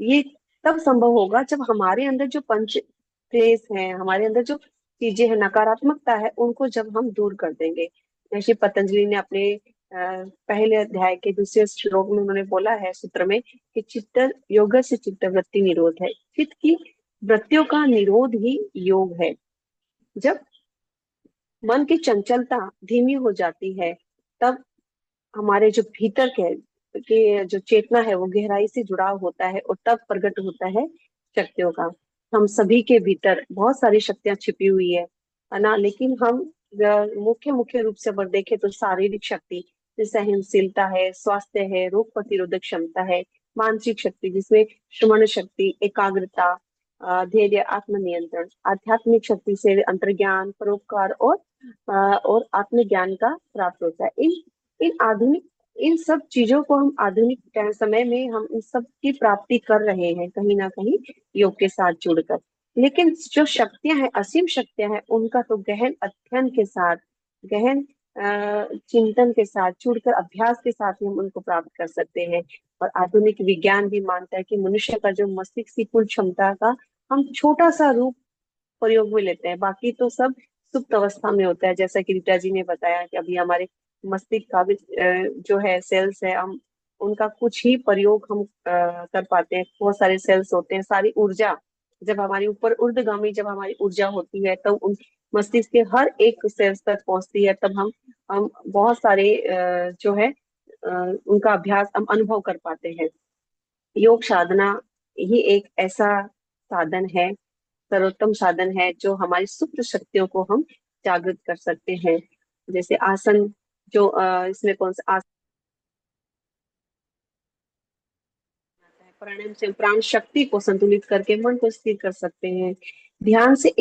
ये तब संभव होगा जब हमारे अंदर जो पंच क्लेश है, हमारे अंदर जो चीजें हैं, नकारात्मकता है, उनको जब हम दूर कर देंगे। जैसे पतंजलि ने अपने पहले अध्याय के दूसरे श्लोक में उन्होंने बोला है सूत्र में कि चित्त योग से चित्त वृत्ति निरोध है। चित्त की वृत्तियों का निरोध ही योग है। जब मन की चंचलता धीमी हो जाती है, तब हमारे जो भीतर के जो चेतना है वो गहराई से जुड़ाव होता है, और तब प्रकट होता है शक्तियों का। हम सभी के भीतर बहुत सारी शक्तियां छिपी हुई है ना। लेकिन हम मुख्य मुख्य रूप से अगर देखें तो शारीरिक शक्ति, जैसे सहनशीलता है, स्वास्थ्य है, रोग प्रतिरोधक क्षमता है। मानसिक शक्ति जिसमें श्रवण शक्ति, एकाग्रता, धैर्य, आत्मनियंत्रण। आध्यात्मिक शक्ति से अंतर्ज्ञान, परोपकार और आत्मज्ञान का प्राप्त होता है। इन आधुनिक इन सब चीजों को हम आधुनिक समय में हम इन सब की प्राप्ति कर रहे हैं कहीं ना कहीं योग के साथ जुड़कर। लेकिन जो शक्तियां हैं, असीम शक्तियां हैं, उनका तो गहन अध्ययन के साथ, गहन चिंतन के साथ जुड़कर, अभ्यास के साथ ही हम उनको प्राप्त कर सकते हैं। और आधुनिक विज्ञान भी मानता है कि मनुष्य का जो मस्तिष्क की कुल क्षमता का हम छोटा सा रूप प्रयोग में लेते हैं, बाकी तो सब सुप्त अवस्था में होता है। जैसा कि रीता जी ने बताया कि अभी हमारे मस्तिष्क का भी जो है सेल्स है, हम उनका कुछ ही प्रयोग हम कर पाते हैं। बहुत सारे सेल्स होते हैं, सारी ऊर्जा जब हमारी ऊपर ऊर्ध्वगामी जब हमारी ऊर्जा होती है, तब उन मस्तिष्क के हर एक सेल्स तक पहुंचती है। तब हम बहुत सारे जो है उनका अभ्यास हम अनुभव कर पाते हैं। योग साधना ही एक ऐसा साधन है, सर्वोत्तम साधन है, जो हमारी सुप्त शक्तियों को हम जागृत कर सकते हैं। जैसे आसन, जो इसमें कौन सा आसन आता है, प्राणायाम से प्राण शक्ति को संतुलित करके मन को स्थिर कर सकते हैं। ध्यान से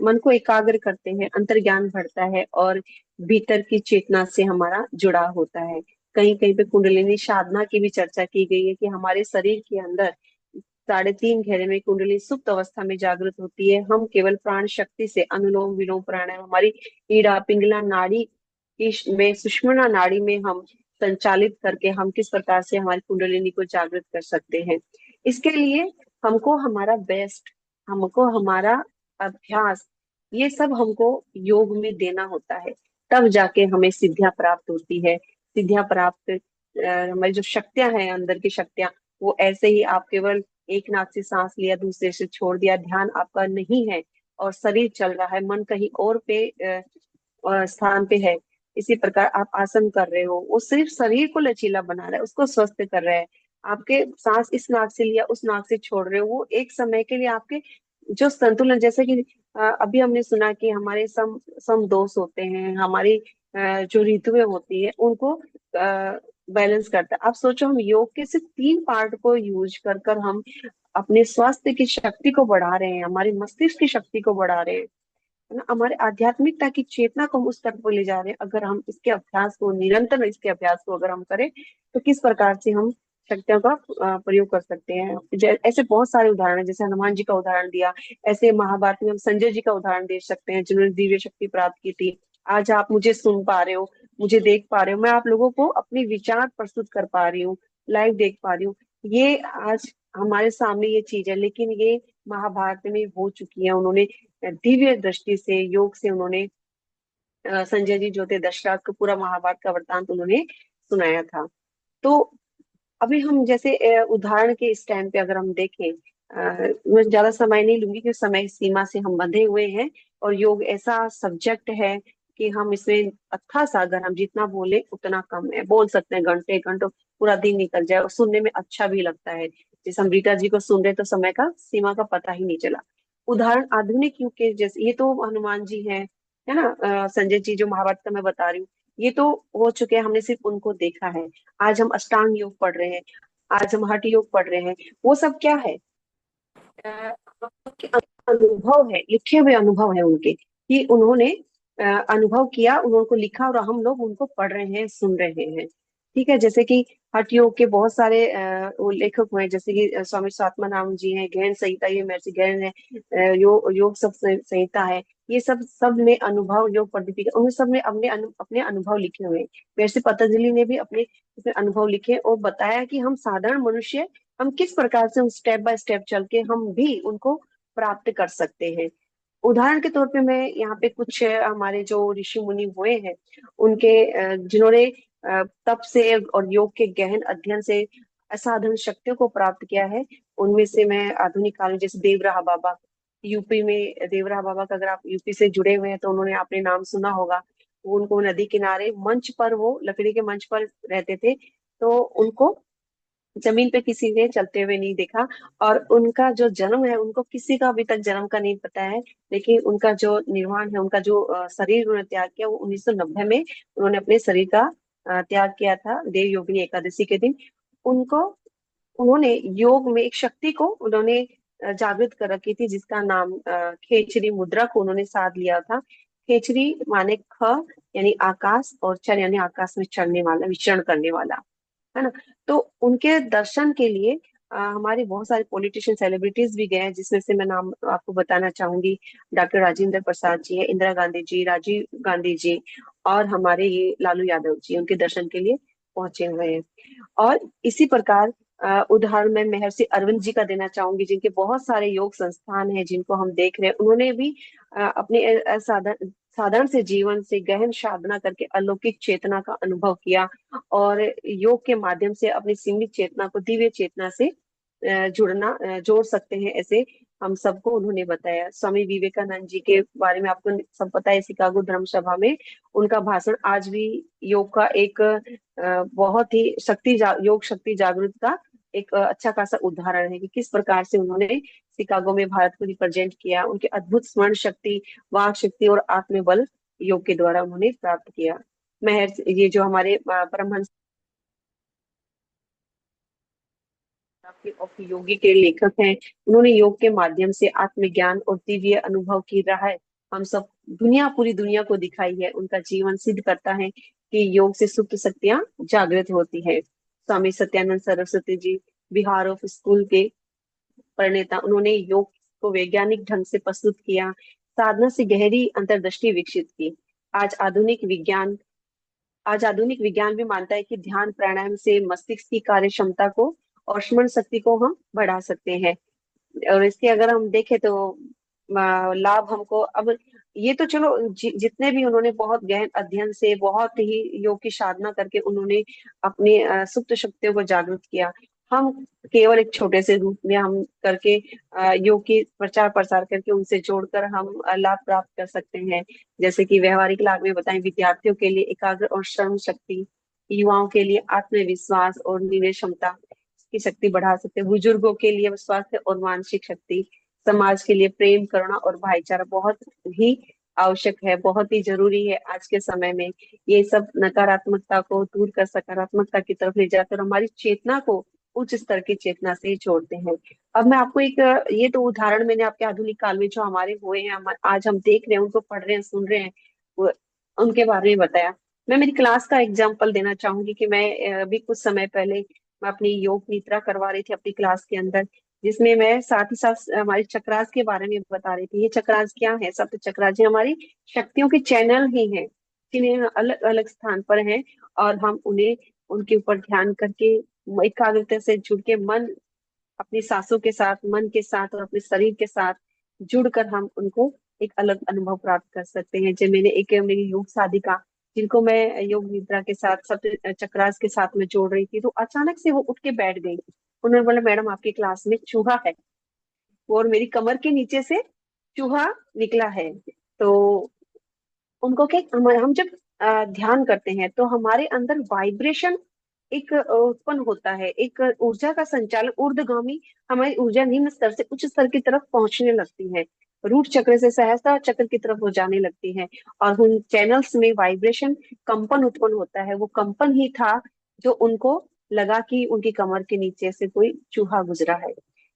मन को एकाग्र करते हैं, अंतर्ज्ञान बढ़ता है और भीतर की चेतना से हमारा जुड़ाव होता है। कहीं कहीं पे कुंडलिनी साधना की भी चर्चा की गई है कि हमारे शरीर के अंदर 3.5 घेरे में कुंडली सुप्त अवस्था में जागृत होती है। हम केवल प्राण शक्ति से अनुलोम विलोम प्राणायाम, हमारी ईड़ा पिंगला नाड़ी में, सुषुम्ना नाड़ी में हम संचालित करके हम किस प्रकार से हमारी कुंडलिनी को जागृत कर सकते हैं। इसके लिए हमको हमारा बेस्ट, हमको हमारा अभ्यास, ये सब हमको योग में देना होता है। तब जाके हमें सिद्धियां प्राप्त होती है। सिद्धियां प्राप्त हमारी जो शक्तियां हैं, अंदर की शक्तियां, वो ऐसे ही आप केवल एक नाक से सांस लिया, दूसरे से छोड़ दिया, ध्यान आपका नहीं है और शरीर चल रहा है, मन कहीं और पे स्थान पे है, इसी प्रकार आप आसन कर रहे हो, वो सिर्फ शरीर को लचीला बना रहा है, उसको स्वस्थ कर रहा है। आपके सांस इस नाक से लिया, उस नाक से छोड़ रहे हो, वो एक समय के लिए आपके जो संतुलन, जैसे कि अभी हमने सुना कि हमारे सम दोष होते हैं, हमारी जो ऋतुएं होती है उनको बैलेंस करता है। आप सोचो, हम योग के सिर्फ 3 पार्ट को यूज कर कर हम अपने स्वास्थ्य की शक्ति को बढ़ा रहे हैं, हमारी मस्तिष्क की शक्ति को बढ़ा रहे हैं, है ना, हमारे आध्यात्मिकता की चेतना को हम उस तरफ को ले जा रहे हैं। अगर हम इसके अभ्यास को निरंतर इसके अभ्यास को अगर हम करें, तो किस प्रकार से हम शक्तियों का प्रयोग कर सकते हैं। ऐसे बहुत सारे उदाहरण हैं, जैसे हनुमान जी का उदाहरण दिया, ऐसे महाभारत में हम संजय जी का उदाहरण दे सकते हैं, जिन्होंने दिव्य शक्ति प्राप्त की थी। आज आप मुझे सुन पा रहे हो, मुझे देख पा रहे हो, मैं आप लोगों को अपने विचार प्रस्तुत कर पा रही हूँ, लाइव देख पा रही हूँ। ये आज हमारे सामने ये चीज है, लेकिन ये महाभारत में हो चुकी है। उन्होंने दिव्य दृष्टि से, योग से उन्होंने संजय जी जो थे, दशरथ को पूरा महाभारत का वृतांत उन्होंने सुनाया था। तो अभी हम जैसे उदाहरण के इस टाइम पे अगर हम देखें, मैं ज्यादा समय नहीं लूंगी क्योंकि समय सीमा से हम बंधे हुए हैं, और योग ऐसा सब्जेक्ट है कि हम इसमें अथाह सागर, हम जितना बोले उतना कम है। बोल सकते हैं घंटे घंटों, पूरा दिन निकल जाए, और सुनने में अच्छा भी लगता है। जैसे हम रीता जी को सुन रहे तो समय का सीमा का पता ही नहीं चला। उदाहरण आधुनिक युग के, जैसे ये तो हनुमान जी हैं, है ना, संजय जी जो महाभारत का मैं बता रही हूँ, ये तो हो चुके हैं, हमने सिर्फ उनको देखा है। आज हम अष्टांग योग पढ़ रहे हैं, आज हम हठ योग पढ़ रहे हैं। वो सब क्या है, उनके अनुभव है, लिखे हुए अनुभव है उनके, कि उन्होंने अनुभव किया, उनको लिखा, और हम लोग उनको पढ़ रहे हैं, सुन रहे हैं। ठीक है, जैसे कि हठ योग के बहुत सारे वो लेखक हुए, जैसे कि स्वामी स्वात्मानंद जी हैं, गहन संहिता, ये महर्षि गहन है, योग सब संहिता है, ये सब में अनुभव, योग पद्धति, उन सब में अपने अनुभव लिखे हुए हैं। महर्षि पतंजलि ने भी अपने इसमें अनुभव लिखे और बताया कि हम साधारण मनुष्य, हम किस प्रकार से स्टेप बाय स्टेप चल के हम भी उनको प्राप्त कर सकते हैं। उदाहरण के तौर पे मैं यहाँ पे कुछ हमारे जो ऋषि मुनि हुए हैं, उनके जिन्होंने तप से और योग के गहन अध्ययन से असाधारण शक्तियों को प्राप्त किया है, उनमें से मैं आधुनिक काल में जैसे देव रहा बाबा, यूपी में देवरा बाबा का, अगर आप यूपी से जुड़े हुए हैं तो उन्होंने आपने नाम सुना होगा। वो उनको नदी किनारे मंच पर, वो लकड़ी के मंच पर रहते थे, तो उनको जमीन पे किसी ने चलते हुए नहीं देखा। और उनका जो जन्म है, उनको किसी का अभी तक जन्म का नहीं पता है, लेकिन उनका जो निर्वाण है, उनका जो शरीर उन्होंने त्याग किया, वो 1990 में उन्होंने अपने शरीर का त्याग किया था, देव योगिनी एकादशी के दिन। उनको उन्होंने योग में एक शक्ति को उन्होंने जागृत कर रखी थी, जिसका नाम खेचरी मुद्रा को उन्होंने साध लिया था। खेचरी माने ख यानी आकाश, और चर यानी आकाश में चढ़ने वाला, विचरण करने वाला, है ना। तो उनके दर्शन के लिए हमारे बहुत सारे पॉलिटिशियन सेलिब्रिटीज भी गए हैं, जिसमें से मैं नाम आपको बताना चाहूंगी। डॉक्टर राजेंद्र प्रसाद जी है, इंदिरा गांधी जी, राजीव गांधी जी, और हमारे ये लालू यादव जी उनके दर्शन के लिए पहुंचे हुए हैं। और इसी प्रकार उदाहरण मैं महर्षि अरविंद जी का देना चाहूंगी, जिनके बहुत सारे योग संस्थान हैं जिनको हम देख रहे हैं। उन्होंने भी अपने साधारण साधारण से जीवन से गहन साधना करके अलौकिक चेतना का अनुभव किया, और योग के माध्यम से अपनी सीमित चेतना को दिव्य चेतना से जोड़ सकते हैं, ऐसे हम सबको उन्होंने बताया। स्वामी विवेकानंद जी के बारे में आपको सब पता है, शिकागो धर्म सभा में उनका भाषण आज भी योग का एक बहुत ही योग शक्ति जागृत का एक अच्छा खासा उदाहरण है, कि किस प्रकार से उन्होंने शिकागो में भारत को रिप्रेजेंट किया। उनके अद्भुत स्मरण शक्ति, वाक शक्ति और आत्मबल योग के द्वारा उन्होंने प्राप्त किया। ये जो हमारे परमहंस ऑफ योगी के लेखक हैं, उन्होंने योग के माध्यम से आत्मज्ञान और दिव्य अनुभव की राह हम सब पूरी दुनिया को दिखाई है। उनका जीवन सिद्ध करता है कि योग से सुप्त शक्तियां जागृत होती है। स्वामी सत्यानंद सरस्वती जी बिहार ऑफ स्कूल के प्रणेता, उन्होंने योग को वैज्ञानिक ढंग से प्रस्तुत किया, साधना से गहरी अंतर्दृष्टि विकसित की। आज आधुनिक विज्ञान आज आधुनिक विज्ञान भी मानता है कि ध्यान प्राणायाम से मस्तिष्क की कार्य क्षमता को और स्मरण शक्ति को हम बढ़ा सकते हैं। और इसके अगर हम देखें तो लाभ हमको अब, ये तो चलो जितने भी उन्होंने बहुत गहन अध्ययन से, बहुत ही योग की साधना करके उन्होंने अपनी सुप्त शक्तियों को जागृत किया। हम केवल एक छोटे से रूप में हम करके योग की प्रचार प्रसार करके उनसे जोड़कर हम लाभ प्राप्त कर सकते हैं। जैसे कि व्यवहारिक लाभ में बताएं, विद्यार्थियों के लिए एकाग्र और श्रम शक्ति, युवाओं के लिए आत्मविश्वास और निर्णय क्षमता की शक्ति बढ़ा सकते हैं, बुजुर्गों के लिए स्वास्थ्य और मानसिक शक्ति, समाज के लिए प्रेम, करुणा और भाईचारा बहुत ही आवश्यक है, बहुत ही जरूरी है आज के समय में। ये सब नकारात्मकता को दूर कर सकारात्मकता की तरफ ले जाकर हमारी चेतना को उच्च स्तर की चेतना से जोड़ते हैं। अब मैं आपको एक, ये तो उदाहरण मैंने आपके आधुनिक काल में जो हमारे हुए हैं, आज हम देख रहे हैं, उनको पढ़ रहे हैं, सुन रहे हैं, उनके बारे में बताया। मैं मेरी क्लास का एग्जाम्पल देना चाहूंगी कि मैं अभी कुछ समय पहले मैं अपनी योग निद्रा करवा रही थी अपनी क्लास के अंदर, जिसमें मैं साथ ही साथ हमारी चक्रास के बारे में बता रही थी। ये चक्रास क्या है? सप्त चक्रास ये हमारी शक्तियों के चैनल ही हैं, जिन्हें अलग अलग स्थान पर हैं, और हम उन्हें उनके ऊपर ध्यान करके एकाग्रता से जुड़ के मन, अपनी सांसों के साथ, मन के साथ और अपने शरीर के साथ जुड़कर हम उनको एक अलग अनुभव प्राप्त कर सकते हैं। जब मैंने एक मेरी योग साधिका, जिनको मैं योग निद्रा के साथ सब चक्रास के साथ में जोड़ रही थी, तो अचानक से वो उठ के बैठ गई। उन्होंने बोला, मैडम आपकी क्लास में चूहा है, और मेरी कमर के नीचे से चूहा निकला है। तो उनको क्या, हम जब ध्यान करते हैं तो हमारे अंदर वाइब्रेशन एक उत्पन्न होता है, एक ऊर्जा का संचालन, ऊर्ध्वगामी हमारी ऊर्जा निम्न स्तर से उच्च स्तर की तरफ पहुंचने लगती है, रूट चक्र से सहस्त्र चक्र की तरफ हो जाने लगती है, और उन चैनल्स में वाइब्रेशन, कंपन उत्पन्न होता है। वो कंपन ही था जो उनको लगा कि उनकी कमर के नीचे से कोई चूहा गुजरा है।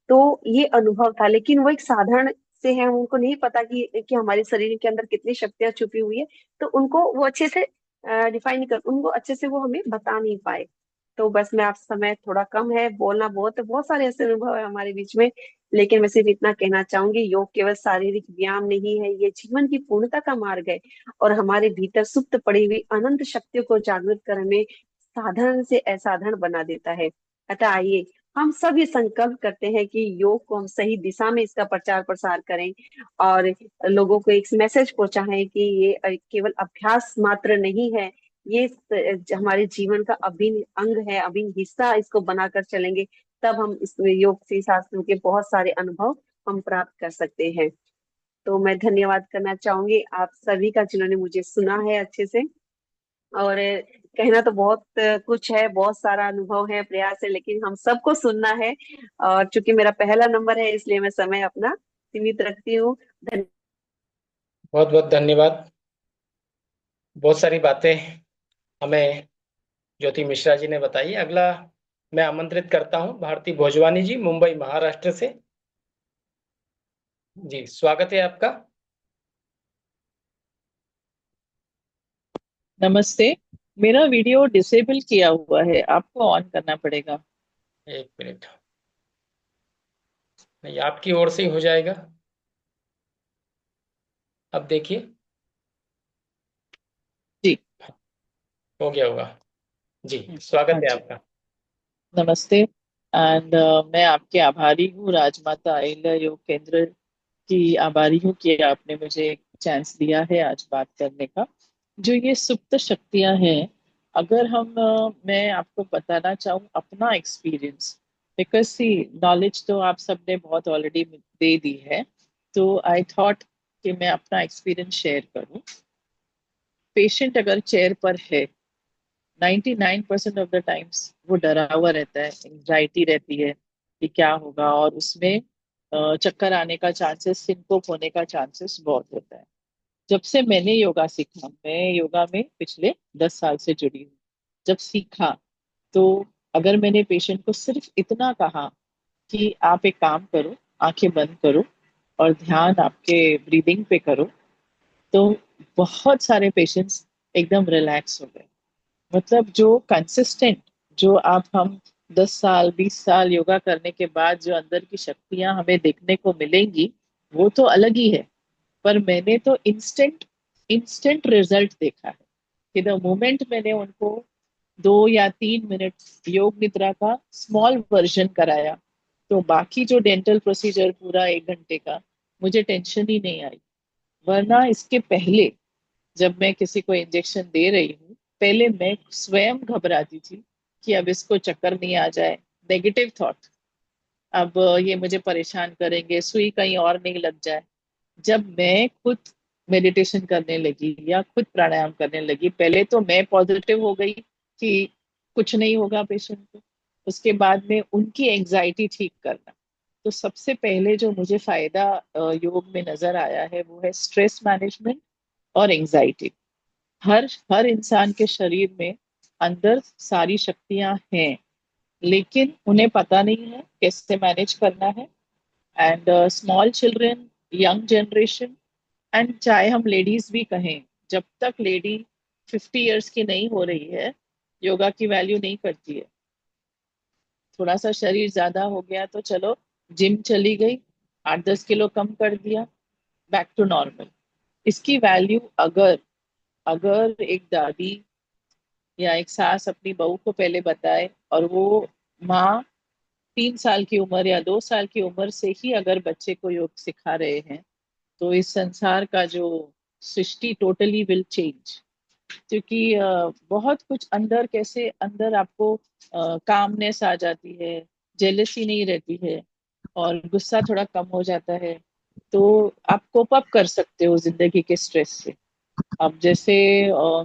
तो ये अनुभव था, लेकिन वो एक साधारण से है, उनको नहीं पता कि हमारे शरीर के अंदर कितनी शक्तियां छुपी हुई है, तो उनको वो अच्छे से डिफाइन कर, उनको अच्छे से वो हमें बता नहीं पाए। तो बस मैं, आप समय थोड़ा कम है, बोलना बहुत बहुत सारे ऐसे अनुभव है हमारे बीच में, लेकिन मैं सिर्फ इतना कहना चाहूंगी, योग केवल शारीरिक व्यायाम नहीं है, ये जीवन की पूर्णता का मार्ग है, और हमारे भीतर सुप्त पड़ी हुई अनंत शक्तियों को जागृत कर हमें साधारण से असाधारण बना देता है। अतः आइए हम सब ये संकल्प करते हैं कि योग को हम सही दिशा में इसका प्रचार प्रसार करें, और लोगों को एक मैसेज पहुंचाएं कि ये केवल अभ्यास मात्र नहीं है, ये हमारे जीवन का अभिन्न अंग है, अभिन्न हिस्सा इसको बनाकर चलेंगे, तब हम इस योग से शास्त्रों के बहुत सारे अनुभव हम प्राप्त कर सकते हैं। तो मैं धन्यवाद करना चाहूंगी आप सभी का जिन्होंने मुझे सुना है अच्छे से। और कहना तो बहुत कुछ है, बहुत सारा अनुभव है, प्रयास है, लेकिन हम सबको सुनना है। और चूंकि मेरा पहला नंबर है इसलिए मैं समय अपना सीमित रखती हूँ। बहुत बहुत धन्यवाद। बहुत सारी बातें हमें ज्योति मिश्रा जी ने बताई। अगला मैं आमंत्रित करता हूं भारती भोजवानी जी, मुंबई महाराष्ट्र से। जी, स्वागत है आपका। नमस्ते। मेरा वीडियो डिसेबल किया हुआ है, आपको ऑन करना पड़ेगा। एक मिनट, नहीं आपकी ओर से ही हो जाएगा। अब देखिए, जी। हो गया होगा। जी, स्वागत हाँ है जी। आपका। नमस्ते। एंड मैं आपके आभारी हूँ, राजमाता अहिल्या योग केंद्र की आभारी हूँ कि आपने मुझे चांस दिया है आज बात करने का। जो ये सुप्त शक्तियां हैं, अगर मैं आपको बताना चाहूँ अपना एक्सपीरियंस, बिकॉज सी नॉलेज तो आप सबने बहुत ऑलरेडी दे दी है, तो आई थॉट कि मैं अपना एक्सपीरियंस शेयर करूँ। पेशेंट अगर चेयर पर है, 99% ऑफ द टाइम्स वो डरा हुआ रहता है, एंजाइटी रहती है कि क्या होगा, और उसमें चक्कर आने का चांसेस, सिनकोप होने का चांसेस बहुत होता है। जब से मैंने योगा सीखा, मैं योगा में पिछले 10 साल से जुड़ी हूँ। जब सीखा तो अगर मैंने पेशेंट को सिर्फ इतना कहा कि आप एक काम करो, आंखें बंद करो और ध्यान आपके ब्रीदिंग पे करो, तो बहुत सारे पेशेंट्स एकदम रिलैक्स हो गए। मतलब जो कंसिस्टेंट, जो आप हम 10 साल 20 साल योगा करने के बाद जो अंदर की शक्तियां हमें देखने को मिलेंगी, वो तो अलग ही है। पर मैंने तो इंस्टेंट इंस्टेंट रिजल्ट देखा है कि द मोमेंट मैंने उनको 2 या 3 मिनट योग निद्रा का स्मॉल वर्जन कराया, तो बाकी जो डेंटल प्रोसीजर पूरा 1 घंटे का, मुझे टेंशन ही नहीं आई। वरना इसके पहले जब मैं किसी को इंजेक्शन दे रही हूँ, पहले मैं स्वयं घबराती थी कि अब इसको चक्कर नहीं आ जाए, नेगेटिव थॉट, अब ये मुझे परेशान करेंगे, सुई कहीं और नहीं लग जाए। जब मैं खुद मेडिटेशन करने लगी या खुद प्राणायाम करने लगी, पहले तो मैं पॉजिटिव हो गई कि कुछ नहीं होगा पेशेंट को, उसके बाद में उनकी एंजाइटी ठीक करना। तो सबसे पहले जो मुझे फायदा योग में नजर आया है वो है स्ट्रेस मैनेजमेंट और एंजाइटी। हर हर इंसान के शरीर में अंदर सारी शक्तियां हैं, लेकिन उन्हें पता नहीं है कैसे मैनेज करना है। And small children, young generation, and चाहे हम लेडीज भी कहें, जब तक लेडी 50 इयर्स की नहीं हो रही है, योगा की वैल्यू नहीं करती है। थोड़ा सा शरीर ज्यादा हो गया तो चलो जिम चली गई, 8-10 किलो कम कर दिया, बैक टू नॉर्मल। इसकी वैल्यू अगर अगर एक दादी या एक सास अपनी बहू को पहले बताए, और वो माँ 3 साल की उम्र या 2 साल की उम्र से ही अगर बच्चे को योग सिखा रहे हैं, तो इस संसार का जो सृष्टि टोटली विल चेंज। क्योंकि बहुत कुछ अंदर, कैसे अंदर आपको कामनेस आ जाती है, जेलसी नहीं रहती है, और गुस्सा थोड़ा कम हो जाता है, तो आप कोप अप कर सकते हो जिंदगी के स्ट्रेस से। अब जैसे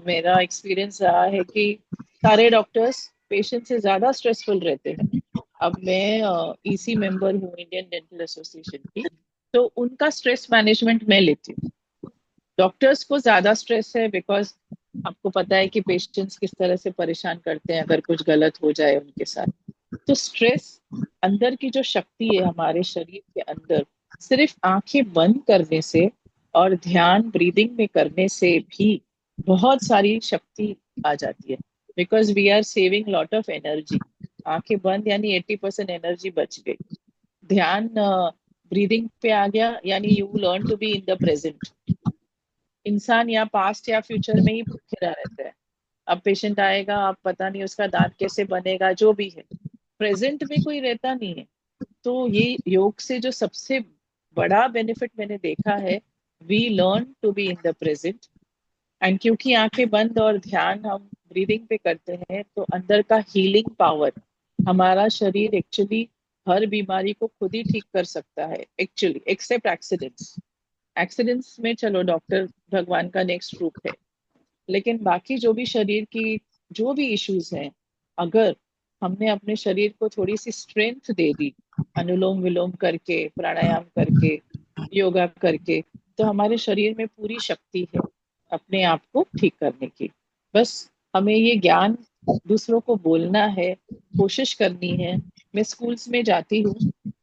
मेरा एक्सपीरियंस रहा है कि सारे डॉक्टर्स पेशेंट से ज्यादा स्ट्रेसफुल रहते हैं। अब मैं ईसी मेंबर हूँ इंडियन डेंटल एसोसिएशन की, तो उनका स्ट्रेस मैनेजमेंट मैं लेती हूँ। डॉक्टर्स को ज्यादा स्ट्रेस है, बिकॉज आपको पता है कि पेशेंट्स किस तरह से परेशान करते हैं अगर कुछ गलत हो जाए उनके साथ। तो स्ट्रेस, अंदर की जो शक्ति है हमारे शरीर के अंदर, सिर्फ आंखें बंद करने से और ध्यान ब्रीदिंग में करने से भी बहुत सारी शक्ति आ जाती है। Because we are saving lot of energy. आंखें बंद यानी 80% एनर्जी बच गई। ध्यान ब्रीदिंग पे आ गया यानी you learn to be in the present. इंसान या पास्ट या फ्यूचर में ही घिरा रहता है। अब पेशेंट आएगा, अब पता नहीं उसका दांत कैसे बनेगा, जो भी है, प्रेजेंट में कोई रहता नहीं है। तो ये योग से जो सबसे बड़ा बेनिफिट मैंने देखा है, we learn to be in the present. And क्योंकि आंखें बंद और ध्यान हम ब्रीदिंग पे करते हैं, तो अंदर का हीलिंग पावर, हमारा शरीर एक्चुअली हर बीमारी को खुद ही ठीक कर सकता है एक्चुअली, एक्सेप्ट एक्सीडेंट्स। एक्सीडेंट्स में चलो डॉक्टर भगवान का नेक्स्ट रूप है, लेकिन बाकी जो भी शरीर की जो भी इश्यूज हैं, अगर हमने अपने शरीर को थोड़ी सी स्ट्रेंथ दे दी, अनुलोम विलोम करके, प्राणायाम करके, योगा करके, तो हमारे शरीर में पूरी शक्ति है अपने आप को ठीक करने की। बस हमें ये ज्ञान दूसरों को बोलना है, कोशिश करनी है। मैं स्कूल्स में जाती हूँ,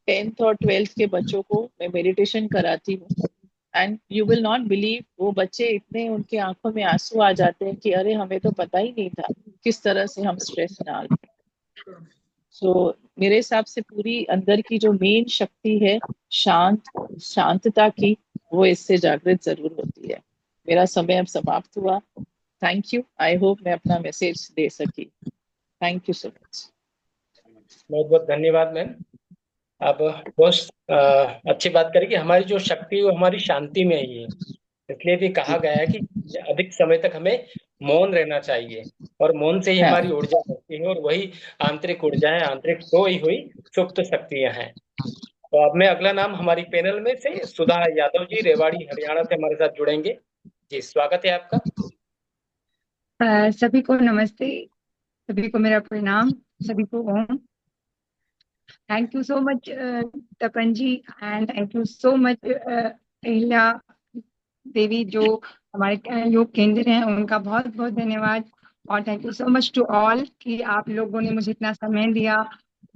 10th और 12th के बच्चों को मैं मेडिटेशन कराती हूँ, and you will not believe, वो बच्चे इतने, उनके आंखों में आंसू आ जाते हैं कि अरे हमें तो पता ही नहीं था किस तरह से हम स्ट्रेस ना लें। सो मेरे हिसाब से पूरी अंदर की जो मेन शक्ति है शांतता की, वो इससे जागृत जरूर होती है। मेरा समय अब समाप्त हुआ। थैंक यू, आई होप मैं अपना मैसेज दे सकी। Thank you so much. बहुत बहुत धन्यवाद मैम। अब बहुत अच्छी बात करें कि हमारी जो शक्ति है वो हमारी शांति में ही है। इसलिए भी कहा गया है कि अधिक समय तक हमें मौन रहना चाहिए, और मौन से ही हाँ, हमारी ऊर्जा बढ़ती है, और वही आंतरिक ऊर्जाएं, आंतरिक सोई हुई सुप्त शक्तियां हैं। तो अब मैं अगला नाम हमारी पैनल में से सुधा यादव जी रेवाड़ी हरियाणा से हमारे साथ जुड़ेंगे। जी स्वागत है आपका। सभी को नमस्ते, सभी को मेरा प्रणाम, सभी को ओम। Thank you so much Tapan ji, and thank you so much Ahilya Devi जो हमारे योग केंद्र हैं, उनका बहुत बहुत धन्यवाद। और thank you so much to all कि आप लोगों ने मुझे इतना समय दिया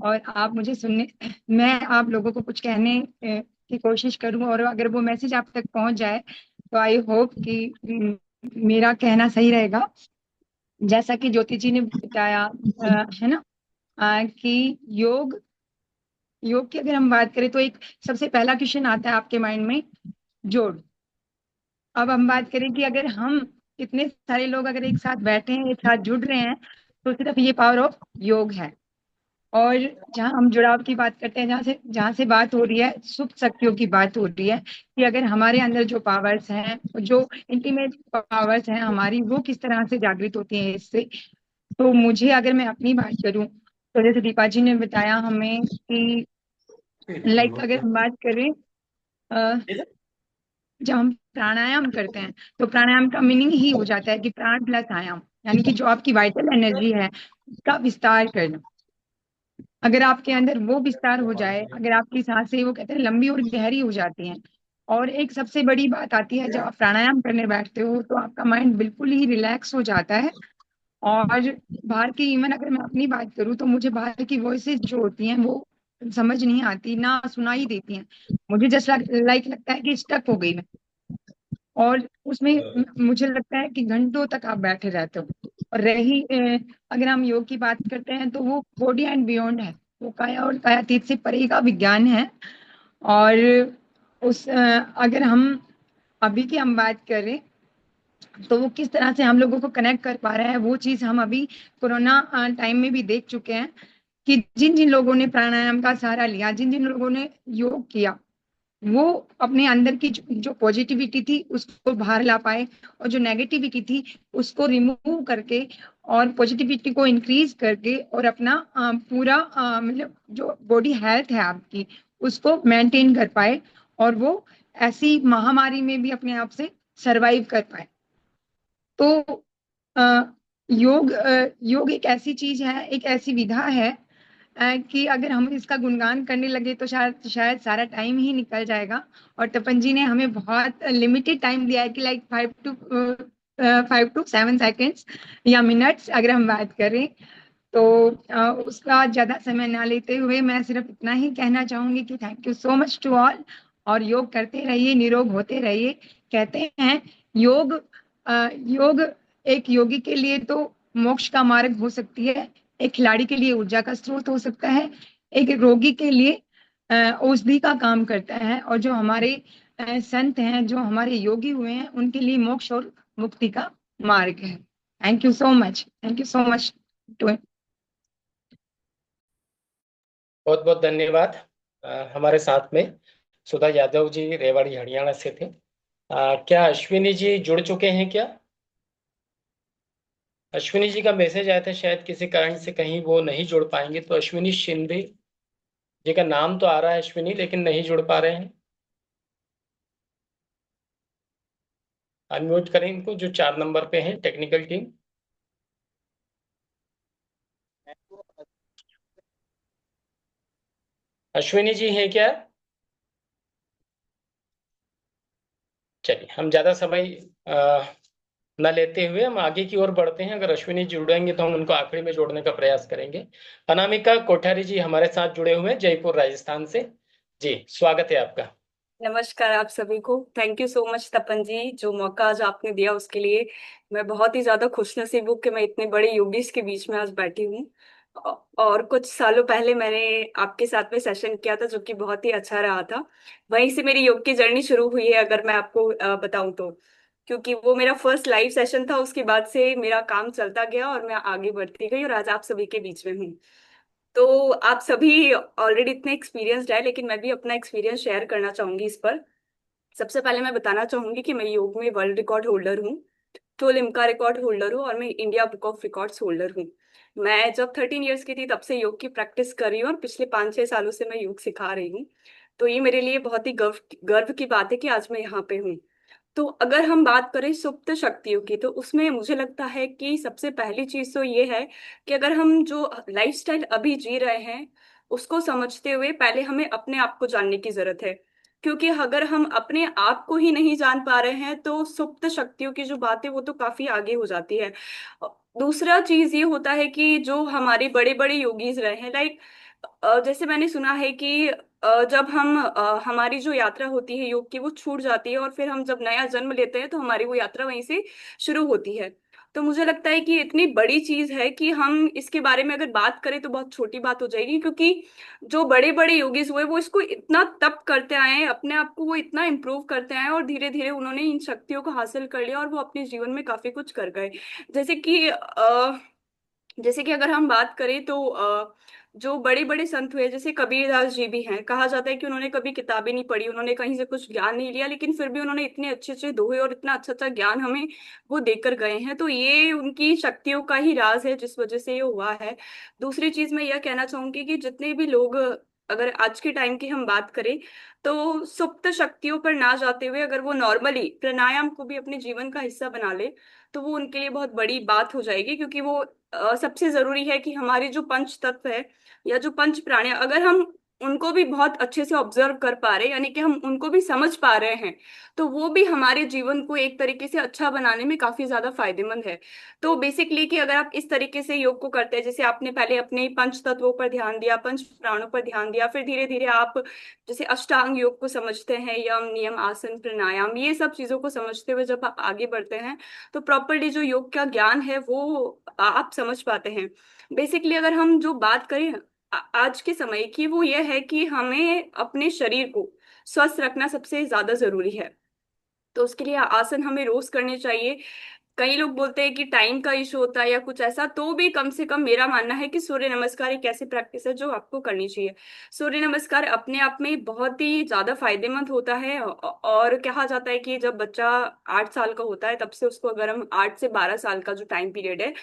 और आप मुझे सुनने, मैं आप लोगों को कुछ कहने की कोशिश करूं, और अगर वो मैसेज आप तक पहुंच जाए तो आई होप कि मेरा कहना सही रहेगा। जैसा कि ज्योति जी ने बताया है ना, कि योग की अगर हम बात करें तो एक सबसे पहला क्वेश्चन आता है आपके माइंड में, जोड़। अब हम बात करें कि अगर हम इतने सारे लोग अगर एक साथ बैठे हैं, एक साथ जुड़ रहे हैं, तो सिर्फ ये पावर ऑफ योग है। और जहाँ हम जुड़ाव की बात करते हैं, जहाँ से बात हो रही है, सुप्त शक्तियों की बात हो रही है, कि अगर हमारे अंदर जो पावर्स हैं, जो इंटीमेट पावर्स हैं हमारी, वो किस तरह से जागृत होती हैं इससे। तो मुझे, अगर मैं अपनी बात करूं, तो जैसे दीपा जी ने बताया हमें कि लाइक अगर हम बात करें जब हम प्राणायाम करते हैं, तो प्राणायाम का मीनिंग ही हो जाता है कि प्राण प्लस आयाम, यानी कि जो आपकी वाइटल एनर्जी है उसका विस्तार करना। अगर आपके अंदर वो विस्तार हो जाए, अगर आपकी सांसें, वो कहते हैं, लंबी और गहरी हो जाती हैं। और एक सबसे बड़ी बात आती है, जब आप प्राणायाम करने बैठते हो तो आपका माइंड बिल्कुल ही रिलैक्स हो जाता है। और बाहर की, इवन अगर मैं अपनी बात करूं, तो मुझे बाहर की वॉइसेस जो होती हैं वो समझ नहीं आती, ना सुनाई देती हैं। मुझे जस्ट लाइक लगता है कि स्टक हो गई मैं, और उसमें मुझे लगता है कि घंटों तक आप बैठे रहते हो। और रही अगर हम योग की बात करते हैं, तो वो बॉडी एंड बियॉन्ड है, वो काया और कायातीत से परे का विज्ञान है। और अगर हम अभी की हम बात करें, तो वो किस तरह से हम लोगों को कनेक्ट कर पा रहा है, वो चीज हम अभी कोरोना टाइम में भी देख चुके हैं, कि जिन जिन लोगों ने प्राणायाम का सहारा लिया, जिन जिन लोगों ने योग किया, वो अपने अंदर की जो पॉजिटिविटी थी उसको बाहर ला पाए, और जो नेगेटिविटी थी उसको रिमूव करके और पॉजिटिविटी को इंक्रीज करके, और अपना पूरा मतलब जो बॉडी हेल्थ है आपकी, उसको मेंटेन कर पाए, और वो ऐसी महामारी में भी अपने आप से सरवाइव कर पाए। तो योग एक ऐसी चीज है, एक ऐसी विधा है कि अगर हम इसका गुणगान करने लगे तो शायद शायद सारा टाइम ही निकल जाएगा। और तपन जी ने हमें बहुत लिमिटेड टाइम दिया है, कि लाइक 5 to 7 सेकेंड्स या मिनट्स अगर हम बात करें, तो उसका ज्यादा समय ना लेते हुए मैं सिर्फ इतना ही कहना चाहूंगी कि thank you so much to all. और योग करते रहिए, निरोग होते रहिए। कहते हैं योग योग एक योगी के लिए तो मोक्ष का मार्ग हो सकती है, एक खिलाड़ी के लिए ऊर्जा का स्रोत हो सकता है, एक रोगी के लिए औषधि का काम करता है, और जो हमारे संत हैं, जो हमारे योगी हुए हैं, उनके लिए मोक्ष और मुक्ति का मार्ग है। Thank you so much, thank you so much too. बहुत बहुत धन्यवाद। हमारे साथ में सुधा यादव जी रेवाड़ी हरियाणा से थे। क्या अश्विनी जी जुड़ चुके हैं क्या? अश्विनी जी का मैसेज आया था, शायद किसी कारण से कहीं वो नहीं जुड़ पाएंगे, तो अश्विनी शिंदे जी का नाम तो आ रहा है अश्विनी, लेकिन नहीं जुड़ पा रहे हैं। अनम्यूट करें इनको, जो 4 नंबर पे हैं, टेक्निकल टीम। अश्विनी जी हैं क्या? चलिए, हम ज्यादा समय न लेते हुए हम आगे की ओर बढ़ते हैं। अगर अश्विनी जी जुड़ेंगे तो हम उनको आखिरी में जोड़ने का प्रयास करेंगे। अनामिका कोठारी जी हमारे साथ जुड़े हुए हैं जयपुर राजस्थान से। जी, स्वागत है आपका। नमस्कार आप सभी को। Thank you so much Tapan जी, जो मौका आज आपने दिया उसके लिए मैं बहुत ही ज्यादा खुशनसीब हूँ कि मैं इतने बड़े योगीज के बीच में आज बैठी हूँ। और कुछ सालों पहले मैंने आपके साथ में सेशन किया था जो कि बहुत ही अच्छा रहा था। वहीं से मेरी योग की जर्नी शुरू हुई है, अगर मैं आपको बताऊं तो। क्योंकि वो मेरा फर्स्ट लाइव सेशन था, उसके बाद से मेरा काम चलता गया और मैं आगे बढ़ती गई और आज आप सभी के बीच में हूँ। तो आप सभी ऑलरेडी इतने एक्सपीरियंस्ड है, लेकिन मैं भी अपना एक्सपीरियंस शेयर करना चाहूंगी इस पर। सबसे पहले मैं बताना चाहूंगी कि मैं योग में वर्ल्ड रिकॉर्ड होल्डर हूँ, 2 लिम्का रिकॉर्ड होल्डर हूँ और मैं India book of records holder हूँ। मैं जब 13 इयर्स की थी तब से योग की प्रैक्टिस कर रही हूँ और पिछले 5-6 सालों से मैं योग सिखा रही हूँ। तो ये मेरे लिए बहुत ही गर्व गर्व की बात है कि आज मैं यहाँ पे हूँ। तो अगर हम बात करें सुप्त शक्तियों की, तो उसमें मुझे लगता है कि सबसे पहली चीज तो ये है कि अगर हम जो लाइफस्टाइल अभी जी रहे हैं उसको समझते हुए पहले हमें अपने आप को जानने की जरूरत है। क्योंकि अगर हम अपने आप को ही नहीं जान पा रहे हैं तो सुप्त शक्तियों की जो बात है वो तो काफी आगे हो जाती है। दूसरा चीज ये होता है कि जो हमारे बड़े बड़े योगीज रहे हैं, लाइक जैसे मैंने सुना है कि जब हम हमारी जो यात्रा होती है योग की वो छूट जाती है और फिर हम जब नया जन्म लेते हैं तो हमारी वो यात्रा वहीं से शुरू होती है। तो मुझे लगता है कि इतनी बड़ी चीज है कि हम इसके बारे में अगर बात करें तो बहुत छोटी बात हो जाएगी। क्योंकि जो बड़े बड़े योगीज हुए वो इसको इतना तप करते आए हैं, अपने आप को वो इतना इम्प्रूव करते आए हैं और धीरे धीरे उन्होंने इन शक्तियों को हासिल कर लिया और वो अपने जीवन में काफी कुछ कर गए। जैसे कि अगर हम बात करें तो जो बड़े बड़े संत हुए जैसे कबीरदास जी भी हैं, कहा जाता है कि उन्होंने कभी किताबें नहीं पढ़ी, उन्होंने कहीं से कुछ ज्ञान नहीं लिया, लेकिन फिर भी उन्होंने इतने अच्छे अच्छे दोहे और इतना अच्छा अच्छा ज्ञान हमें वो देकर गए हैं। तो ये उनकी शक्तियों का ही राज है जिस वजह से ये हुआ है। दूसरी चीज मैं यह कहना चाहूंगी कि जितने भी लोग, अगर आज के टाइम की हम बात करें तो सुप्त शक्तियों पर ना जाते हुए अगर वो नॉर्मली प्राणायाम को भी अपने जीवन का हिस्सा बना ले तो वो उनके लिए बहुत बड़ी बात हो जाएगी। क्योंकि वो सबसे जरूरी है कि हमारे जो पंच तत्व है या जो पंच प्राणी, अगर हम उनको भी बहुत अच्छे से ऑब्जर्व कर पा रहे हैं, यानी कि हम उनको भी समझ पा रहे हैं, तो वो भी हमारे जीवन को एक तरीके से अच्छा बनाने में काफी ज्यादा फायदेमंद है। तो बेसिकली कि अगर आप इस तरीके से योग को करते हैं, जैसे आपने पहले अपने पंच तत्वों पर ध्यान दिया, पंच प्राणों पर ध्यान दिया, फिर धीरे धीरे आप जैसे अष्टांग योग को समझते हैं, यम नियम आसन प्राणायाम, ये सब चीजों को समझते हुए जब आप आगे बढ़ते हैं तो प्रॉपरली जो योग का ज्ञान है वो आप समझ पाते हैं। बेसिकली अगर हम जो बात करें आज के समय की, वो ये है कि हमें अपने शरीर को स्वस्थ रखना सबसे ज्यादा जरूरी है। तो उसके लिए आसन हमें रोज करने चाहिए। कई लोग बोलते हैं कि टाइम का इशू होता है या कुछ ऐसा, तो भी कम से कम मेरा मानना है कि सूर्य नमस्कार एक ऐसी प्रैक्टिस है जो आपको करनी चाहिए। सूर्य नमस्कार अपने आप में बहुत ही ज्यादा फायदेमंद होता है और कहा जाता है कि जब बच्चा 8 साल का होता है तब से उसको, अगर हम 8 से 12 साल का जो टाइम पीरियड है,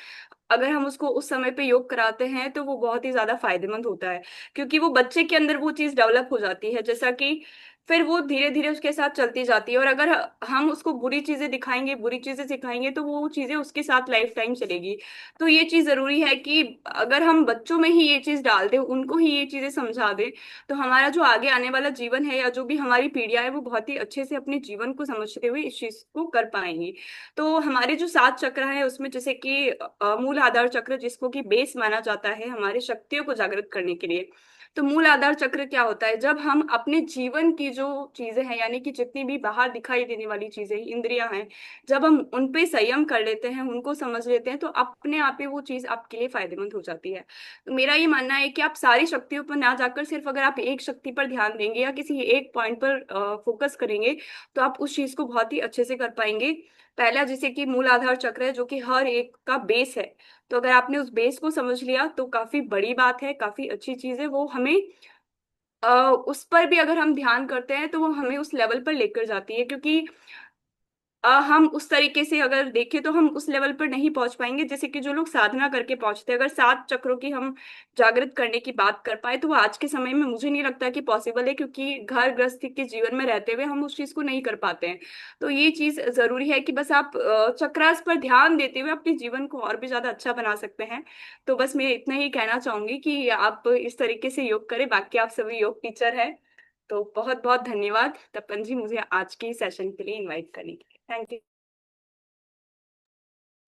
अगर हम उसको उस समय पे योग कराते हैं तो वो बहुत ही ज्यादा फायदेमंद होता है। क्योंकि वो बच्चे के अंदर वो चीज डेवलप हो जाती है, जैसा कि फिर वो धीरे धीरे उसके साथ चलती जाती है। और अगर हम उसको बुरी चीजें दिखाएंगे, बुरी चीजें सिखाएंगे, तो वो चीजें उसके साथ लाइफ टाइम चलेगी। तो ये चीज जरूरी है कि अगर हम बच्चों में ही ये चीज डाल दें, उनको ही ये चीजें समझा दें, तो हमारा जो आगे आने वाला जीवन है या जो भी हमारी पीढ़ियां है वो बहुत ही अच्छे से अपने जीवन को समझते हुए इस चीज को कर पाएंगी। तो हमारे जो 7 चक्र हैं उसमें जैसे कि मूल आधार चक्र, जिसको कि बेस माना जाता है हमारे शक्तियों को जागृत करने के लिए। तो मूल आधार चक्र क्या होता है? जब हम अपने जीवन की जो चीजें हैं, यानी कि जितनी भी बाहर दिखाई देने वाली चीजें, इंद्रियां हैं, जब हम उन पे संयम कर लेते हैं, उनको समझ लेते हैं, तो अपने आप ही वो चीज आपके लिए फायदेमंद हो जाती है। तो मेरा ये मानना है कि आप सारी शक्तियों पर ना जाकर सिर्फ अगर आप एक शक्ति पर ध्यान देंगे या किसी एक पॉइंट पर फोकस करेंगे तो आप उस चीज को बहुत ही अच्छे से कर पाएंगे। पहला जैसे कि मूल आधार चक्र है जो कि हर एक का बेस है। तो अगर आपने उस बेस को समझ लिया तो काफी बड़ी बात है, काफी अच्छी चीज है। वो हमें उस पर भी अगर हम ध्यान करते हैं तो वो हमें उस लेवल पर लेकर जाती है। क्योंकि हम उस तरीके से अगर देखें तो हम उस लेवल पर नहीं पहुंच पाएंगे जैसे कि जो लोग साधना करके पहुंचते हैं। अगर 7 चक्रों की हम जागृत करने की बात कर पाए तो वो आज के समय में मुझे नहीं लगता कि पॉसिबल है, क्योंकि घर गृहस्थी के जीवन में रहते हुए हम उस चीज को नहीं कर पाते हैं। तो ये चीज जरूरी है कि बस आप चक्रास पर ध्यान देते हुए अपने जीवन को और भी ज्यादा अच्छा बना सकते हैं। तो बस मैं इतना ही कहना चाहूंगी कि आप इस तरीके से योग करें। बाकी आप सभी योग टीचर हैं। तो बहुत बहुत धन्यवाद तपन जी, मुझे आज के सेशन के लिए इनवाइट करने के लिए। Thank you.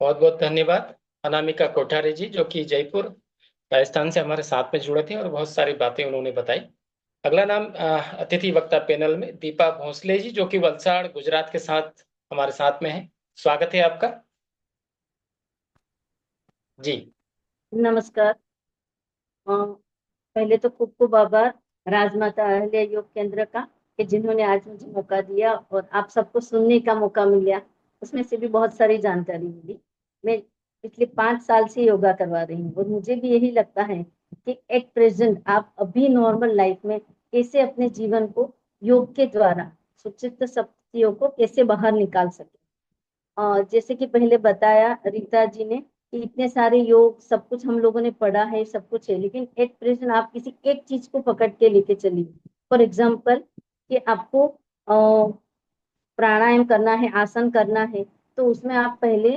बहुत बहुत धन्यवाद अनामिका कोठारी जी, जो कि जयपुर राजस्थान से हमारे साथ में जुड़े थे और बहुत सारी बातें उन्होंने बताई। अगला नाम अतिथि वक्ता पैनल में दीपा भोसले जी, जो कि वलसाड़ गुजरात के साथ हमारे साथ में है। स्वागत है आपका जी। नमस्कार। पहले तो खूब खूब आभार राजमाता अहल्या योग केंद्र का कि जिन्होंने आज मुझे मौका दिया और आप सबको सुनने का मौका मिला। उसमें से भी बहुत सारी जानकारी मिली। मैं पिछले 5 साल से योगा करवा रही हूँ और मुझे भी यही लगता है कि एट प्रेजेंट आप अभी नॉर्मल लाइफ में कैसे अपने जीवन को योग के द्वारा सुचित शक्तियों को कैसे बाहर निकाल सके। जैसे कि पहले बताया रीता जी ने कि इतने सारे योग सब कुछ हम लोगों ने पढ़ा है, सब कुछ है, लेकिन एट प्रेजेंट आप किसी एक चीज को पकड़ के लेके चलिए। फॉर एग्जाम्पल कि आपको प्राणायाम करना है, आसन करना है, तो उसमें आप पहले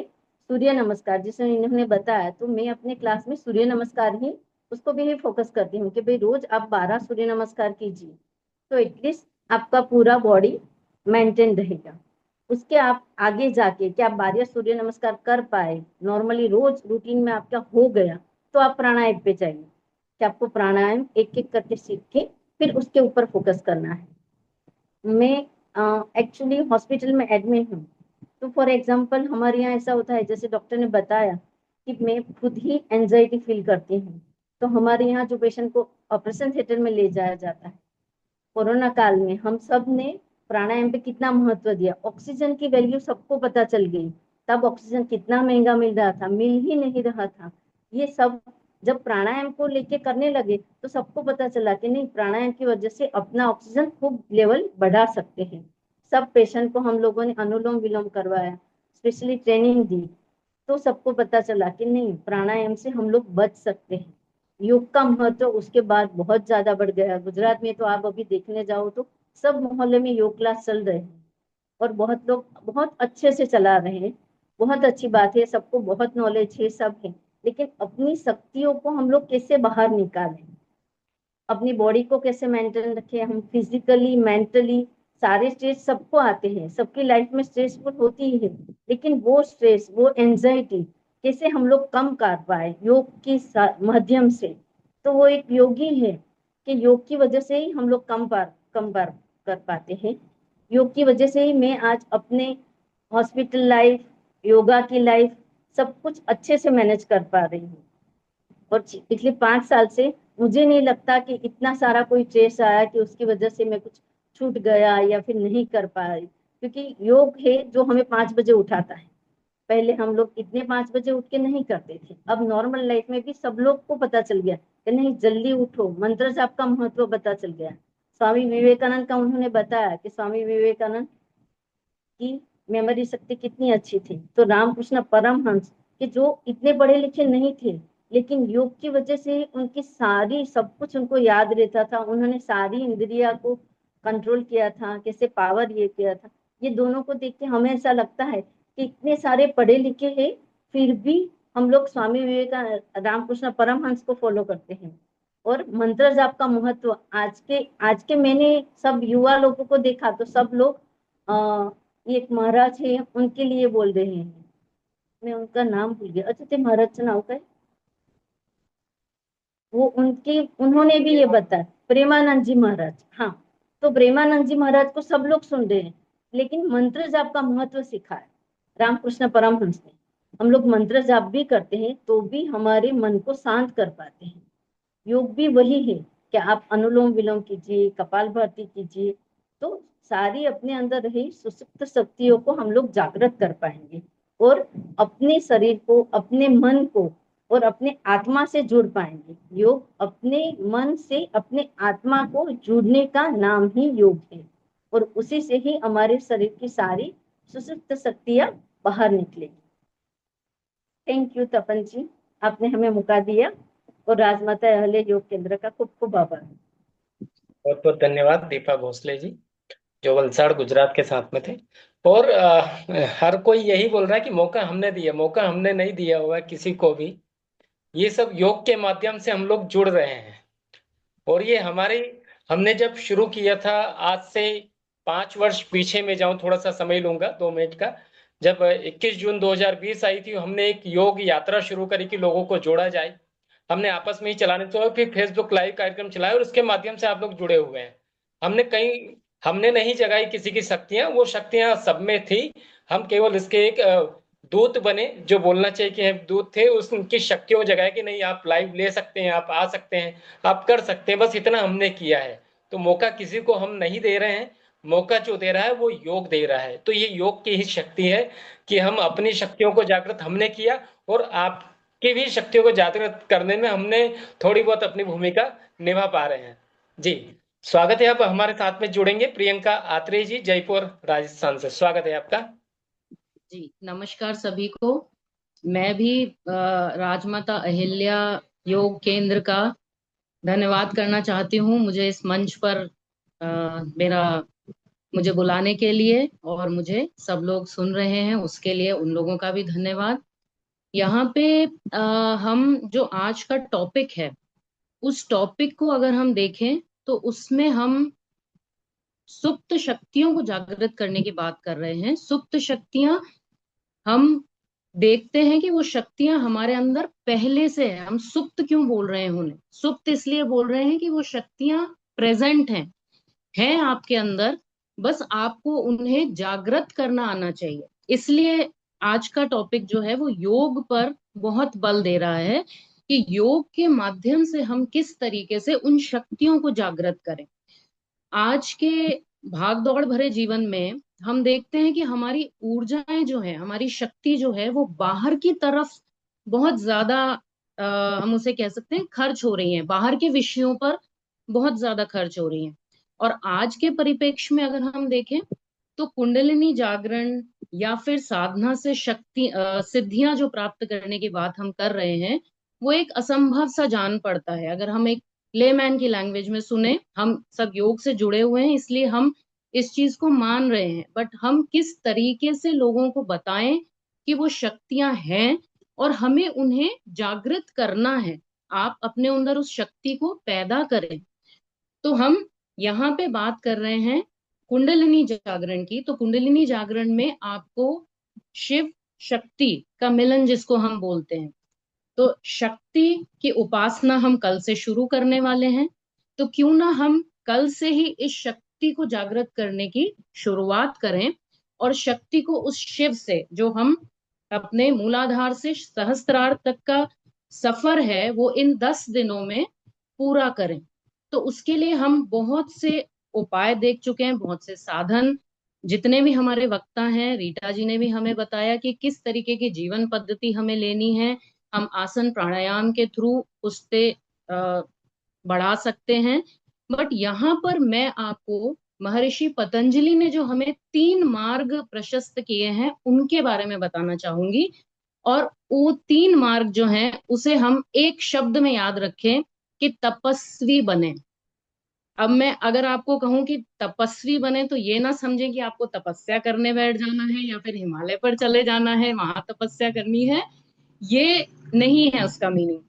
सूर्य नमस्कार, जिसमें इन्होंने बताया, तो मैं अपने क्लास में सूर्य नमस्कार ही उसको भी फोकस करती हूँ कि भाई रोज आप 12 सूर्य नमस्कार कीजिए, तो एटलीस्ट आपका पूरा बॉडी मेंटेन रहेगा। उसके आप आगे जाके कि आप 12 सूर्य नमस्कार कर पाए, नॉर्मली रोज रूटीन में आपका हो गया, तो आप प्राणायाम पे जाइए कि आपको प्राणायाम एक एक करके सीख के फिर उसके ऊपर फोकस करना है। मैं एक्चुअली हॉस्पिटल में एडमिट हूँ, तो फॉर एग्जांपल हमारे यहाँ ऐसा होता है, जैसे डॉक्टर ने बताया कि मैं खुद ही एंजाइटी फील करती हूँ, तो हमारे यहाँ जो पेशेंट को ऑपरेशन थिएटर में ले जाया जाता है, कोरोना काल में हम सब ने प्राणायाम पे कितना महत्व दिया। ऑक्सीजन की वैल्यू सबको पता चल गई, तब ऑक्सीजन कितना महंगा मिल रहा था, मिल ही नहीं रहा था। ये सब जब प्राणायाम को लेके करने लगे तो सबको पता चला कि नहीं, प्राणायाम की वजह से अपना ऑक्सीजन खूब लेवल बढ़ा सकते हैं। सब पेशेंट को हम लोगों ने अनुलोम विलोम करवाया, स्पेशली ट्रेनिंग दी, तो सबको पता चला कि नहीं, प्राणायाम से हम लोग बच सकते हैं। योग का महत्व उसके बाद बहुत ज्यादा बढ़ गया। गुजरात में तो आप अभी देखने जाओ तो सब मोहल्ले में योग क्लास चल रहे हैं और बहुत लोग बहुत अच्छे से चला रहे हैं। बहुत अच्छी बात है, सबको बहुत नॉलेज है, सब है, लेकिन अपनी शक्तियों को हम लोग कैसे बाहर निकालें, अपनी बॉडी को कैसे मेंटेन रखें। हम फिजिकली मेंटली सारे स्ट्रेस सबको आते हैं, सबकी लाइफ में स्ट्रेसफुल होती ही है, लेकिन वो स्ट्रेस, वो एंजाइटी कैसे हम लोग कम कर पाए योग के माध्यम से। तो वो एक योगी है कि योग की वजह से ही हम लोग कम पार कर पाते हैं। योग की वजह से ही मैं आज अपने हॉस्पिटल लाइफ, योगा की लाइफ, सब कुछ अच्छे से मैनेज कर पा रही हूँ। और पिछले 5 साल से मुझे नहीं लगता कि इतना सारा कोई स्ट्रेस आया कि उसकी वजह से मैं कुछ छूट गया या फिर नहीं कर पाई, क्योंकि योग है जो हमें 5 बजे उठाता है। पहले हम लोग इतने 5 बजे उठ के नहीं करते थे, अब नॉर्मल लाइफ में भी सब लोग को पता चल गया कि नहीं, जल्दी उठो, मंत्र जाप का महत्व पता चल गया। स्वामी विवेकानंद का उन्होंने बताया कि स्वामी विवेकानंद की मेमोरी शक्ति कितनी अच्छी थी, तो रामकृष्ण परमहंस कि जो इतने पढ़े लिखे नहीं थे, लेकिन योग की वजह से उनकी सारी सब कुछ उनको याद रहता था, उन्होंने सारी इंद्रिया को कंट्रोल किया था, कैसे पावर ये किया था। ये दोनों को देख के हमें ऐसा लगता है कि इतने सारे पढ़े लिखे हैं, फिर भी हम लोग स्वामी विवेकानंद, रामकृष्ण परमहंस को फॉलो करते हैं। और मंत्र जाप का महत्व आज के मैंने सब युवा लोगों को देखा तो सब लोग एक महाराज है, उनके लिए बोल रहे हैं, मैं उनका नाम भूल गया। अच्छा, ते महाराज नाव काय, वो उनके उन्होंने भी ये बताया, प्रेमानंद जी महाराज। हाँ, तो प्रेमानंद जी महाराज को सब लोग सुन रहे हैं, लेकिन मंत्र जाप का महत्व सिखाया रामकृष्ण परमहंस ने। हम लोग मंत्र जाप भी करते हैं तो भी हमारे मन को शांत कर पाते हैं। योग भी वही है कि आप अनुलोम विलोम कीजिए, कपालभाति कीजिए, तो सारी अपने अंदर रही सुसुप्त शक्तियों को हम लोग जागृत कर पाएंगे और अपने शरीर को, अपने मन को और अपने आत्मा से जुड़ पाएंगे। योग अपने मन से अपने आत्मा को जुड़ने का नाम ही योग है और उसी से ही हमारे शरीर की सारी सुषुप्त शक्तियां बाहर निकलेगी। थैंक यू तपन जी, आपने हमें मौका दिया, और राजमाता अहल्या योग केंद्र का खूब खूब आभार। बहुत बहुत धन्यवाद दीपा भोसले जी, जो वलसाड़ गुजरात के साथ में थे। और हर कोई यही बोल रहा है कि मौका हमने दिया, मौका हमने नहीं दिया हुआ है किसी को भी। ये सब योग के माध्यम से हम लोग जुड़ रहे हैं। और ये हमने जब शुरू किया था, आज से 5 वर्ष पीछे में जाऊं, थोड़ा सा समय लूंगा 2 मिनट का। जब 21 जून 2020 आई थी, हमने एक योग यात्रा शुरू करी कि लोगों को जोड़ा जाए। हमने आपस में ही चलाने तो फिर फेसबुक लाइव कार्यक्रम चलाए, और उसके माध्यम से आप लोग जुड़े हुए हैं। हमने नहीं जगाई किसी की शक्तियां, वो शक्तियां सब में थी। हम केवल इसके एक दूत बने, जो बोलना चाहिए कि हम दूत थे, उनकी शक्तियों को जगाया कि नहीं, आप लाइव ले सकते हैं, आप आ सकते हैं, आप कर सकते हैं। बस इतना हमने किया है। तो मौका किसी को हम नहीं दे रहे हैं, मौका जो दे रहा है वो योग दे रहा है। तो ये योग की ही शक्ति है कि हम अपनी शक्तियों को जागृत हमने किया, और आपकी भी शक्तियों को जागृत करने में हमने थोड़ी बहुत अपनी भूमिका निभा पा रहे हैं। जी, स्वागत है। आप हमारे साथ में जुड़ेंगे प्रियंका आत्रेय जी, जयपुर राजस्थान से। स्वागत है आपका। जी, नमस्कार सभी को। मैं भी राजमाता अहिल्या योग केंद्र का धन्यवाद करना चाहती हूँ, मुझे इस मंच पर मुझे बुलाने के लिए, और मुझे सब लोग सुन रहे हैं उसके लिए उन लोगों का भी धन्यवाद। यहाँ पे हम जो आज का टॉपिक है, उस टॉपिक को अगर हम देखें तो उसमें हम सुप्त शक्तियों को जागृत करने की बात कर रहे हैं। सुप्त शक्तियां, हम देखते हैं कि वो शक्तियां हमारे अंदर पहले से है। हम सुप्त क्यों बोल रहे हैं उन्हें? सुप्त इसलिए बोल रहे हैं कि वो शक्तियां प्रेजेंट हैं आपके अंदर, बस आपको उन्हें जागृत करना आना चाहिए। इसलिए आज का टॉपिक जो है वो योग पर बहुत बल दे रहा है कि योग के माध्यम से हम किस तरीके से उन शक्तियों को जागृत करें। आज के भाग दौड़ भरे जीवन में हम देखते हैं कि हमारी ऊर्जाएं जो है, हमारी शक्ति जो है, वो बाहर की तरफ बहुत ज्यादा हम उसे कह सकते हैं खर्च हो रही है, बाहर के विषयों पर बहुत ज्यादा खर्च हो रही है। और आज के परिप्रेक्ष्य में अगर हम देखें तो कुंडलिनी जागरण या फिर साधना से शक्ति सिद्धियां जो प्राप्त करने की बात हम कर रहे हैं, वो एक असंभव सा जान पड़ता है। अगर हम एक लेमैन की लैंग्वेज में सुने, हम सब योग से जुड़े हुए हैं इसलिए हम इस चीज को मान रहे हैं, बट हम किस तरीके से लोगों को बताएं कि वो शक्तियां हैं और हमें उन्हें जागृत करना है। आप अपने अंदर उस शक्ति को पैदा करें। तो हम यहाँ पे बात कर रहे हैं कुंडलिनी जागरण की। तो कुंडलिनी जागरण में आपको शिव शक्ति का मिलन जिसको हम बोलते हैं, तो शक्ति की उपासना हम कल से शुरू करने वाले हैं। तो क्यों ना हम कल से ही इस शक्ति को जागृत करने की शुरुआत करें, और शक्ति को उस शिव से, जो हम अपने मूलाधार से सहस्त्रार तक का सफर है, वो इन 10 दिनों में पूरा करें। तो उसके लिए हम बहुत से उपाय देख चुके हैं, बहुत से साधन, जितने भी हमारे वक्ता हैं, रीटा जी ने भी हमें बताया कि किस तरीके की जीवन पद्धति हमें लेनी है। हम आसन प्राणायाम के थ्रू उससे बढ़ा सकते हैं। बट यहाँ पर मैं आपको महर्षि पतंजलि ने जो हमें 3 मार्ग प्रशस्त किए हैं उनके बारे में बताना चाहूंगी। और वो 3 मार्ग जो हैं उसे हम एक शब्द में याद रखें कि तपस्वी बने। अब मैं अगर आपको कहूं कि तपस्वी बने, तो ये ना समझें कि आपको तपस्या करने बैठ जाना है या फिर हिमालय पर चले जाना है, वहां तपस्या करनी है। ये नहीं है उसका मीनिंग।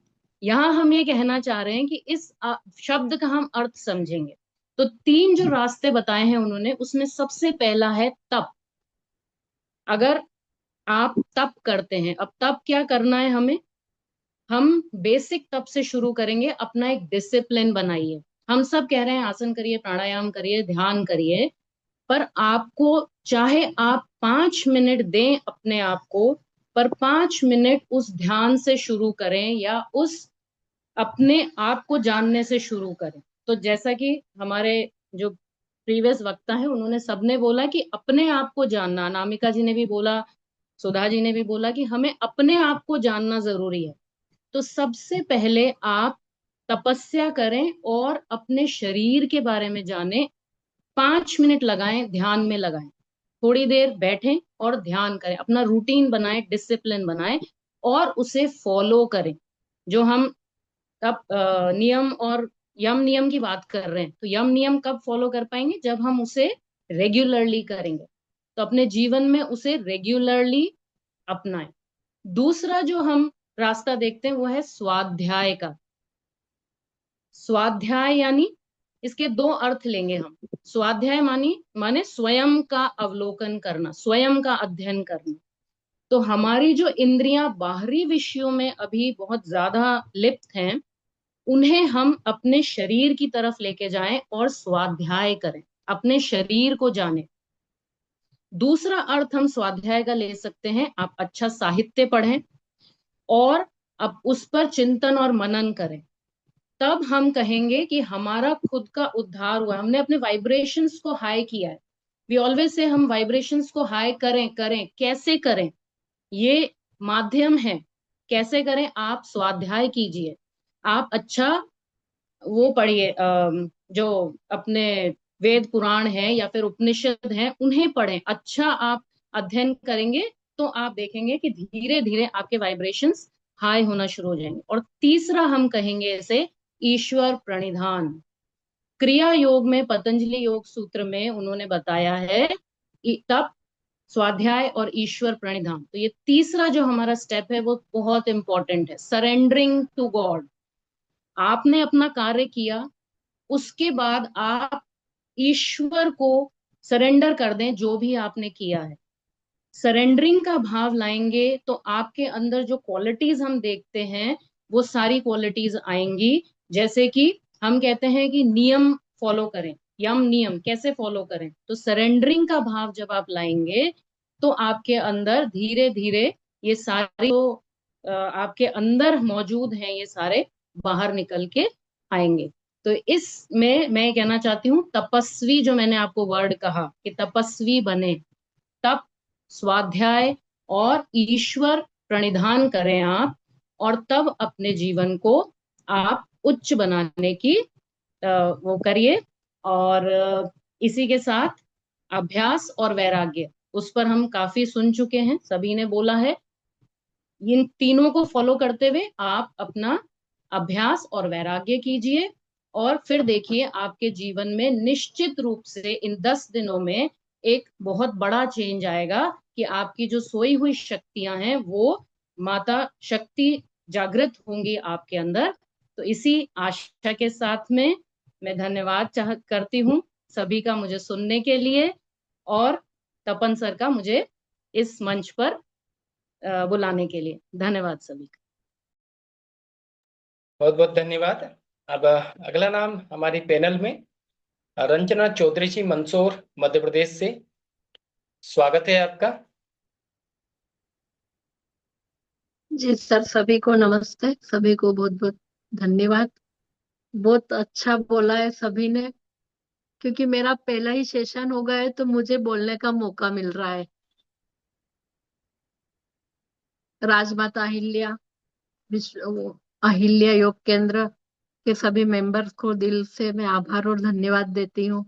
यहाँ हम ये कहना चाह रहे हैं कि इस शब्द का हम अर्थ समझेंगे। तो 3 जो रास्ते बताए हैं उन्होंने, उसमें सबसे पहला है तप। अगर आप तप करते हैं, अब तप क्या करना है हमें? हम बेसिक तप से शुरू करेंगे। अपना एक डिसिप्लिन बनाइए। हम सब कह रहे हैं आसन करिए, प्राणायाम करिए, ध्यान करिए, पर आपको चाहे आप 5 मिनट दें अपने आप को, पर 5 मिनट उस ध्यान से शुरू करें या उस अपने आप को जानने से शुरू करें। तो जैसा कि हमारे जो प्रीवियस वक्ता है उन्होंने सबने बोला कि अपने आप को जानना, अनामिका जी ने भी बोला, सुधा जी ने भी बोला कि हमें अपने आप को जानना जरूरी है। तो सबसे पहले आप तपस्या करें और अपने शरीर के बारे में जानें। 5 मिनट लगाएं, ध्यान में लगाएं। थोड़ी देर बैठें और ध्यान करें, अपना रूटीन बनाएं, डिसिप्लिन बनाएं और उसे फॉलो करें। जो हम अब नियम और यम नियम की बात कर रहे हैं, तो यम नियम कब फॉलो कर पाएंगे? जब हम उसे रेगुलरली करेंगे। तो अपने जीवन में उसे रेगुलरली अपनाएं। दूसरा जो हम रास्ता देखते हैं वो है स्वाध्याय का। स्वाध्याय यानी इसके दो अर्थ लेंगे हम। स्वाध्याय माने स्वयं का अवलोकन करना, स्वयं का अध्ययन करना। तो हमारी जो इंद्रियां बाहरी विषयों में अभी बहुत ज्यादा लिप्त हैं, उन्हें हम अपने शरीर की तरफ लेके जाएं और स्वाध्याय करें, अपने शरीर को जानें। दूसरा अर्थ हम स्वाध्याय का ले सकते हैं, आप अच्छा साहित्य पढ़ें और अब उस पर चिंतन और मनन करें। तब हम कहेंगे कि हमारा खुद का उद्धार हुआ, हमने अपने वाइब्रेशंस को हाई किया है। वी ऑलवेज से हम वाइब्रेशंस को हाई करें। कैसे करें? ये माध्यम है। कैसे करें? आप स्वाध्याय कीजिए, आप अच्छा वो पढ़िए, जो अपने वेद पुराण है या फिर उपनिषद हैं उन्हें पढ़ें। अच्छा आप अध्ययन करेंगे तो आप देखेंगे कि धीरे धीरे आपके वाइब्रेशंस हाई होना शुरू हो जाएंगे। और तीसरा हम कहेंगे इसे ईश्वर प्रणिधान। क्रिया योग में, पतंजलि योग सूत्र में उन्होंने बताया है तब स्वाध्याय और ईश्वर प्रणिधान। तो ये तीसरा जो हमारा स्टेप है वो बहुत इंपॉर्टेंट है, सरेंडरिंग टू गॉड। आपने अपना कार्य किया, उसके बाद आप ईश्वर को सरेंडर कर दें जो भी आपने किया है। सरेंडरिंग का भाव लाएंगे तो आपके अंदर जो क्वालिटीज हम देखते हैं वो सारी क्वालिटीज आएंगी। जैसे कि हम कहते हैं कि नियम फॉलो करें, यम नियम कैसे फॉलो करें? तो सरेंडरिंग का भाव जब आप लाएंगे तो आपके अंदर धीरे धीरे ये सारे जो आपके अंदर मौजूद हैं ये सारे बाहर निकल के आएंगे। तो इसमें मैं कहना चाहती हूँ तपस्वी, जो मैंने आपको वर्ड कहा कि तपस्वी बने, तप, स्वाध्याय और ईश्वर प्रणिधान करें आप, और तब अपने जीवन को आप उच्च बनाने की वो करिए। और इसी के साथ अभ्यास और वैराग्य, उस पर हम काफी सुन चुके हैं, सभी ने बोला है। इन तीनों को फॉलो करते हुए आप अपना अभ्यास और वैराग्य कीजिए और फिर देखिए आपके जीवन में निश्चित रूप से इन 10 दिनों में एक बहुत बड़ा चेंज आएगा कि आपकी जो सोई हुई शक्तियां हैं वो माता शक्ति जागृत होंगी आपके अंदर। तो इसी आशा के साथ में मैं धन्यवाद करती हूँ सभी का मुझे सुनने के लिए, और तपन सर का मुझे इस मंच पर बुलाने के लिए। धन्यवाद सभी का। बहुत बहुत धन्यवाद। अब अगला नाम हमारी पैनल में रंजना चौधरी जी, मंदसौर मध्य प्रदेश से। स्वागत है आपका। जी सर, सभी को नमस्ते, सभी को बहुत बहुत धन्यवाद। बहुत अच्छा बोला है सभी ने, क्योंकि मेरा पहला ही सेशन हो गया है तो मुझे बोलने का मौका मिल रहा है। राजमाता अहिल्या अहिल्या योग केंद्र के सभी मेंबर्स को दिल से मैं आभार और धन्यवाद देती हूँ।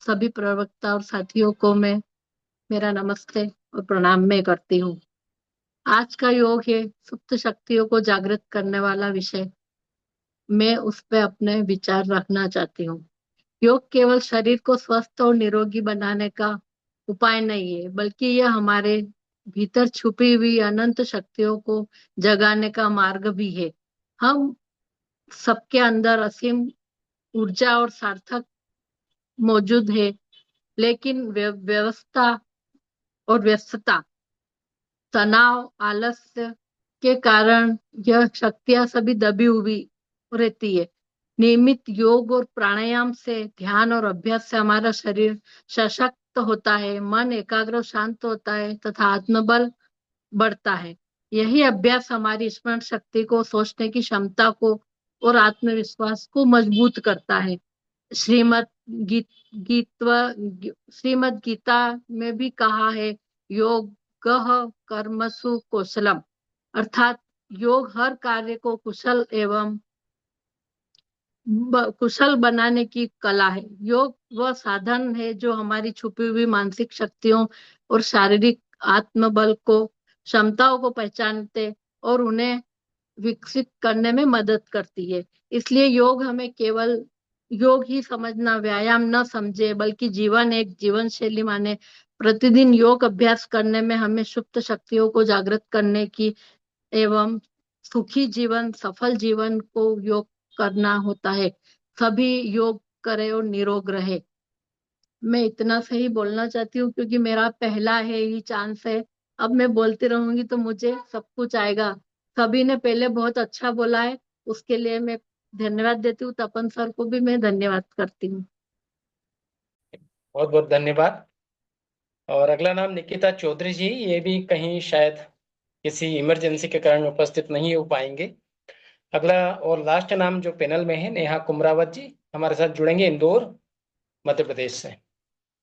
सभी प्रवक्ता और साथियों को मैं मेरा नमस्ते और प्रणाम मैं करती हूँ। आज का योग है सुप्त शक्तियों को जागृत करने वाला विषय। मैं उस पर अपने विचार रखना चाहती हूँ। योग केवल शरीर को स्वस्थ और निरोगी बनाने का उपाय नहीं है, बल्कि यह हमारे भीतर छुपी हुई अनंत शक्तियों को जगाने का मार्ग भी है। हम सबके अंदर असीम ऊर्जा और सार्थक मौजूद है, लेकिन व्यवस्था और व्यस्तता, तनाव, आलस्य के कारण यह शक्तियां सभी दबी हुई रहती है। नियमित योग और प्राणायाम से, ध्यान और अभ्यास से हमारा शरीर सशक्त होता है, मन एकाग्र और शांत होता है तथा आत्मबल बढ़ता है। यही अभ्यास हमारी स्मरण शक्ति को, सोचने की क्षमता को और आत्मविश्वास को मजबूत करता है। श्रीमद् गीता में भी कहा है, योग कर्मसु कौशलम, अर्थात योग हर कार्य को कुशल एवं कुशल बनाने की कला है। योग वह साधन है जो हमारी छुपी हुई मानसिक शक्तियों और शारीरिक आत्मबल को, क्षमताओं को पहचानते और उन्हें विकसित करने में मदद करती है। इसलिए योग हमें केवल योग ही समझना, व्यायाम न समझे, बल्कि जीवन एक जीवन शैली माने। प्रतिदिन योग अभ्यास करने में हमें सुप्त शक्तियों को जागृत करने की एवं सुखी जीवन, सफल जीवन को योग करना होता है। सभी योग करे और निरोग रहे। मैं इतना सही बोलना चाहती हूँ क्योंकि मेरा पहला है ही चांस है। अब मैं बोलती रहूंगी तो मुझे सब कुछ आएगा। सभी ने पहले बहुत अच्छा बोला है, उसके लिए मैं धन्यवाद देती हूँ। तपन सर को भी मैं धन्यवाद करती हूँ। बहुत बहुत धन्यवाद। और अगला नाम निकिता चौधरी जी, ये भी कहीं शायद किसी इमरजेंसी के कारण उपस्थित नहीं हो पाएंगे। अगला और लास्ट नाम जो पैनल में है, नेहा कुमरावत जी हमारे साथ जुड़ेंगे इंदौर मध्य प्रदेश से।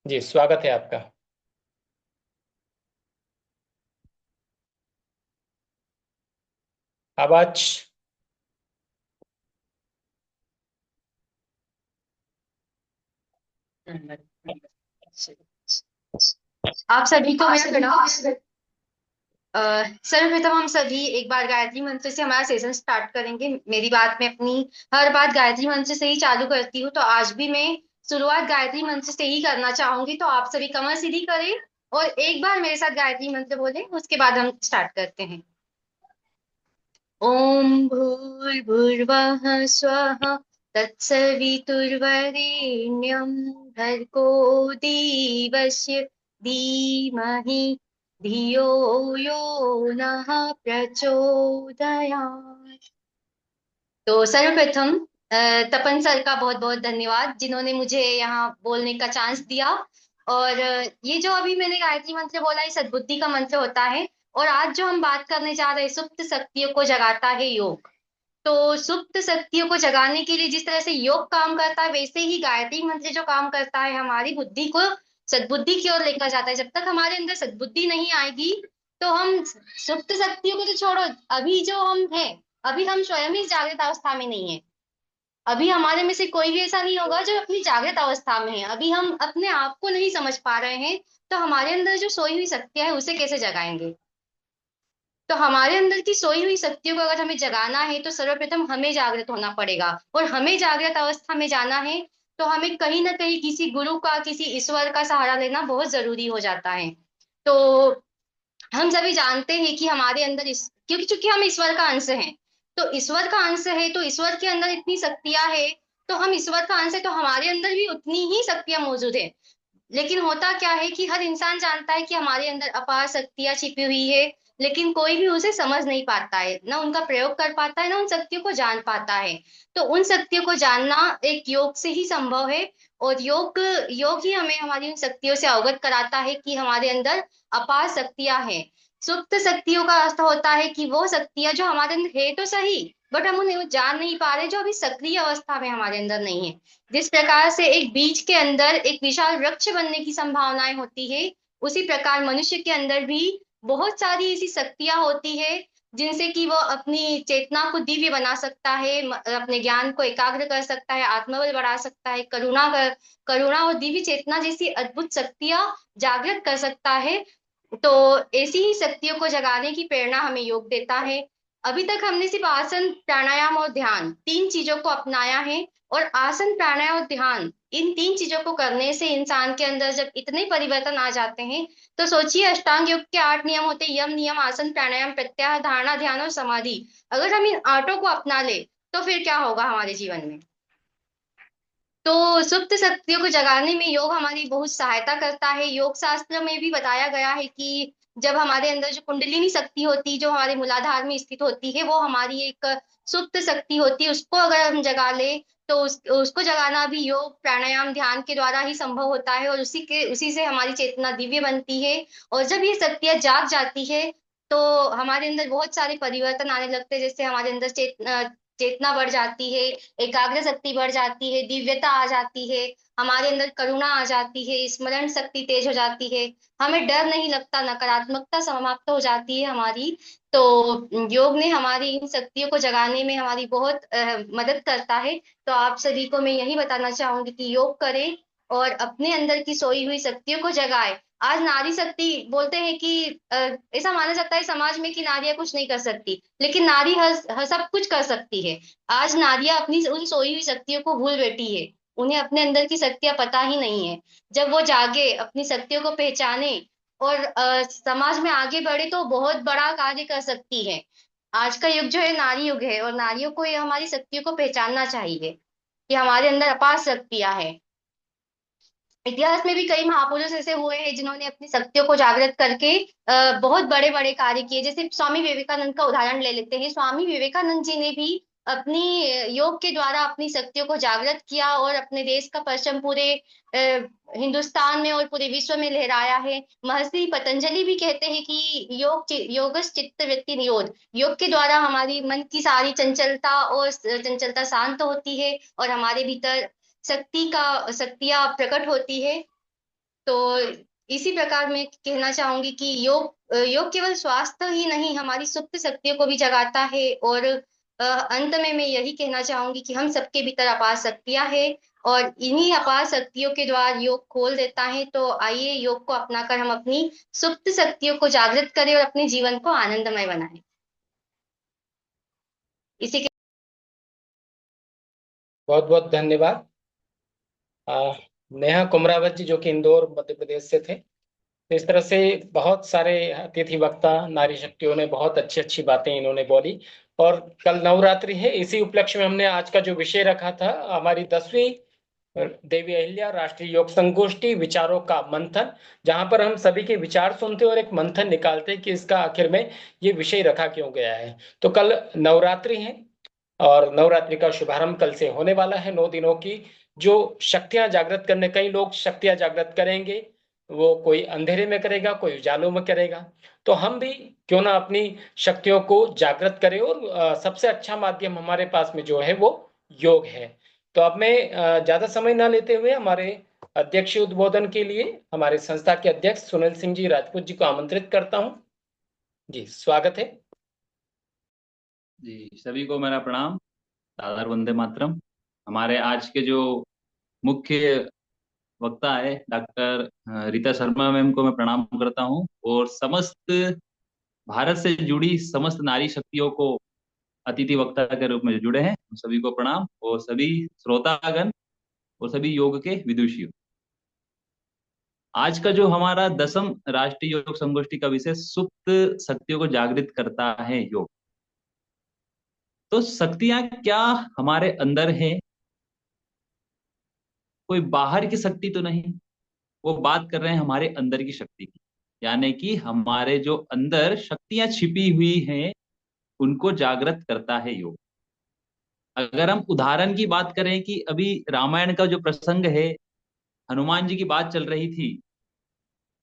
जी स्वागत है आपका। आवाज आप सभी को मेरा प्रणाम। सर्वप्रथम हम सभी एक बार गायत्री मंत्र से हमारा सेशन स्टार्ट करेंगे। मेरी बात मैं अपनी हर बात गायत्री मंत्र से ही चालू करती हूँ, तो आज भी मैं शुरुआत गायत्री मंत्र से ही करना चाहूंगी। तो आप सभी कमर सीधी करें और एक बार मेरे साथ गायत्री मंत्र बोलें, उसके बाद हम स्टार्ट करते हैं। ओम भूर्भुवः स्वः तत्सवितुर्वरेण्यं भर्गो देवस्य धीमहि धियो यो नः प्रचोदयात्। तो सर्वप्रथम तपन सर का बहुत बहुत धन्यवाद, जिन्होंने मुझे यहाँ बोलने का चांस दिया। और ये जो अभी मैंने गायत्री मंत्र बोला, ये सद्बुद्धि का मंत्र होता है। और आज जो हम बात करने जा रहे हैं, सुप्त शक्तियों को जगाता है योग। तो सुप्त शक्तियों को जगाने के लिए जिस तरह से योग काम करता है, वैसे ही गायत्री मंत्र जो काम करता है, हमारी बुद्धि को सद्बुद्धि की ओर लेकर जाता है। जब तक हमारे अंदर सद्बुद्धि नहीं आएगी तो हम सुप्त शक्तियों को तो छोड़ो, अभी जो हम हैं, अभी हम स्वयं ही जागृत अवस्था में नहीं है। अभी हमारे में से कोई भी ऐसा नहीं होगा जो अपनी जागृत अवस्था में है। अभी हम अपने आप को नहीं समझ पा रहे हैं, तो हमारे अंदर जो सोई हुई शक्तियां है उसे कैसे जगाएंगे। तो हमारे अंदर की सोई हुई शक्तियों को अगर हमें जगाना है तो सर्वप्रथम हमें जागृत होना पड़ेगा। और हमें जागृत अवस्था में जाना है तो हमें कहीं ना कहीं किसी गुरु का, किसी ईश्वर का सहारा लेना बहुत जरूरी हो जाता है। तो हम सभी जानते हैं कि हमारे अंदर क्योंकि चूंकि हम ईश्वर का अंश हैं, तो ईश्वर का अंश है तो ईश्वर के अंदर इतनी शक्तियां है, तो हम ईश्वर का अंश है तो हमारे अंदर भी उतनी ही शक्तियां मौजूद है। लेकिन होता क्या है कि हर इंसान जानता है कि हमारे अंदर अपार शक्तियां छिपी हुई है, लेकिन कोई भी उसे समझ नहीं पाता है, ना उनका प्रयोग कर पाता है, ना उन शक्तियों को जान पाता है। तो उन शक्तियों को जानना एक योग से ही संभव है। और योग योग ही हमें हमारी उन शक्तियों से अवगत कराता है कि हमारे अंदर अपार शक्तियां हैं। सुप्त शक्तियों का अर्थ होता है कि वो शक्तियां जो हमारे अंदर है तो सही, बट हम उन्हें जान नहीं पा रहे, जो अभी सक्रिय अवस्था में हमारे अंदर नहीं है। जिस प्रकार से एक बीज के अंदर एक विशाल वृक्ष बनने की संभावनाएं होती है, उसी प्रकार मनुष्य के अंदर भी बहुत सारी ऐसी शक्तियां होती है जिनसे कि वो अपनी चेतना को दिव्य बना सकता है, अपने ज्ञान को एकाग्र कर सकता है, आत्मबल बढ़ा सकता है, करुणा और दिव्य चेतना जैसी अद्भुत शक्तियां जागृत कर सकता है। तो ऐसी ही शक्तियों को जगाने की प्रेरणा हमें योग देता है। अभी तक हमने सिर्फ आसन, प्राणायाम और ध्यान, तीन चीजों को अपनाया है। और आसन, प्राणायाम और ध्यान, इन तीन चीजों को करने से इंसान के अंदर जब इतने परिवर्तन आ जाते हैं, तो सोचिए अष्टांग योग के 8 नियम होते हैं, यम, नियम, आसन, प्राणायाम, प्रत्याहार, धारणा, ध्यान और समाधि। अगर हम इन 8 को अपना ले तो फिर क्या होगा हमारे जीवन में। तो सुप्त शक्तियों को जगाने में योग हमारी बहुत सहायता करता है। योग शास्त्र में भी बताया गया है कि जब हमारे अंदर जो कुंडलिनी शक्ति होती है, जो हमारे मूलाधार में स्थित होती है, वो हमारी एक सुप्त शक्ति होती है। उसको अगर हम जगा ले तो उसको जगाना भी योग, प्राणायाम, ध्यान के द्वारा ही संभव होता है। और उसी से हमारी चेतना दिव्य बनती है। और जब ये शक्तियां जाग जाती है तो हमारे अंदर बहुत सारे परिवर्तन आने लगते हैं। जैसे हमारे अंदर चेतना बढ़ जाती है, एकाग्र शक्ति बढ़ जाती है, दिव्यता आ जाती है, हमारे अंदर करुणा आ जाती है, स्मरण शक्ति तेज हो जाती है, हमें डर नहीं लगता, नकारात्मकता समाप्त हो जाती है हमारी। तो योग ने हमारी इन शक्तियों को जगाने में हमारी बहुत मदद करता है। तो आप सभी को मैं यही बताना चाहूंगी कि योग करें और अपने अंदर की सोई हुई शक्तियों को जगाए। आज नारी शक्ति बोलते हैं कि ऐसा माना जाता है समाज में कि नारियां कुछ नहीं कर सकती, लेकिन नारी हर सब कुछ कर सकती है। आज नारियां अपनी उन सोई हुई शक्तियों को भूल बैठी है, उन्हें अपने अंदर की शक्तियां पता ही नहीं है। जब वो जागे, अपनी शक्तियों को पहचाने और समाज में आगे बढ़े तो बहुत बड़ा कार्य कर सकती है। आज का युग जो है नारी युग है, और नारियों को ये हमारी शक्तियों को पहचानना चाहिए कि हमारे अंदर अपार शक्तियां हैं। इतिहास में भी कई महापुरुष ऐसे हुए हैं जिन्होंने अपनी शक्तियों को जागृत करके बहुत बड़े बड़े कार्य किए। जैसे स्वामी विवेकानंद का उदाहरण ले लेते हैं। स्वामी विवेकानंद जी ने भी अपनी योग के द्वारा अपनी शक्तियों को जागृत किया और अपने देश का परचम पूरे हिंदुस्तान में और पूरे विश्व में लहराया है। महर्षि पतंजलि भी कहते हैं कि योगस चित्त वृत्ति निरोध, योग के द्वारा हमारी मन की सारी चंचलता और चंचलता शांत होती है और हमारे भीतर शक्तियां प्रकट होती है। तो इसी प्रकार मैं कहना चाहूंगी कि योग केवल स्वास्थ्य ही नहीं, हमारी सुप्त शक्तियों को भी जगाता है। और अंत में मैं यही कहना चाहूंगी कि हम सबके भीतर अपार शक्तियां हैं और इन्हीं अपार शक्तियों के द्वारा योग खोल देता है। तो आइए योग को अपनाकर हम अपनी सुप्त शक्तियों को जागृत करें और अपने जीवन को आनंदमय बनाएं। इसी के बहुत बहुत धन्यवाद। नेहा कुमरावत जी, जो कि इंदौर मध्य प्रदेश से थे। इस तरह से बहुत सारे अतिथि वक्ता नारी शक्तियों ने बहुत अच्छी अच्छी बातें इन्होंने बोली। और कल नवरात्रि है, इसी उपलक्ष्य में हमने आज का जो विषय रखा था, हमारी 10वीं देवी अहिल्या राष्ट्रीय योग संगोष्ठी विचारों का मंथन, जहां पर हम सभी के विचार सुनते और एक मंथन निकालते कि इसका आखिर में ये विषय रखा क्यों गया है। तो कल नवरात्रि है और नवरात्रि का शुभारंभ कल से होने वाला है। 9 दिनों की जो शक्तियां जागृत करने, कई लोग शक्तियां जागृत करेंगे, वो कोई अंधेरे में करेगा, कोई उजालों में करेगा। तो हम भी क्यों ना अपनी शक्तियों को जागृत करें, और सबसे अच्छा माध्यम हमारे पास में जो है वो योग है। तो अब मैं ज्यादा समय ना लेते हुए हमारे अध्यक्ष उद्बोधन के लिए हमारे संस्था के अध्यक्ष सुनील सिंह जी राजपूत जी को आमंत्रित करता हूं। जी, स्वागत है। जी, सभी को मेरा प्रणाम, दादर वंदे मातरम। हमारे आज के जो मुख्य वक्ता है डॉक्टर रीता शर्मा मैम को मैं प्रणाम करता हूं, और समस्त भारत से जुड़ी समस्त नारी शक्तियों को अतिथि वक्ता के रूप में जो जुड़े हैं सभी को प्रणाम, और सभी श्रोतागण और सभी योग के विदुषियों। आज का जो हमारा 10वीं राष्ट्रीय योग संगोष्ठी का विषय सुप्त शक्तियों को जागृत करता है योग। तो शक्तियां क्या हमारे अंदर हैं, कोई बाहर की शक्ति तो नहीं। वो बात कर रहे हैं हमारे अंदर की शक्ति की, यानी कि हमारे जो अंदर शक्तियां छिपी हुई हैं उनको जागृत करता है योग। अगर हम उदाहरण की बात करें कि अभी रामायण का जो प्रसंग है, हनुमान जी की बात चल रही थी,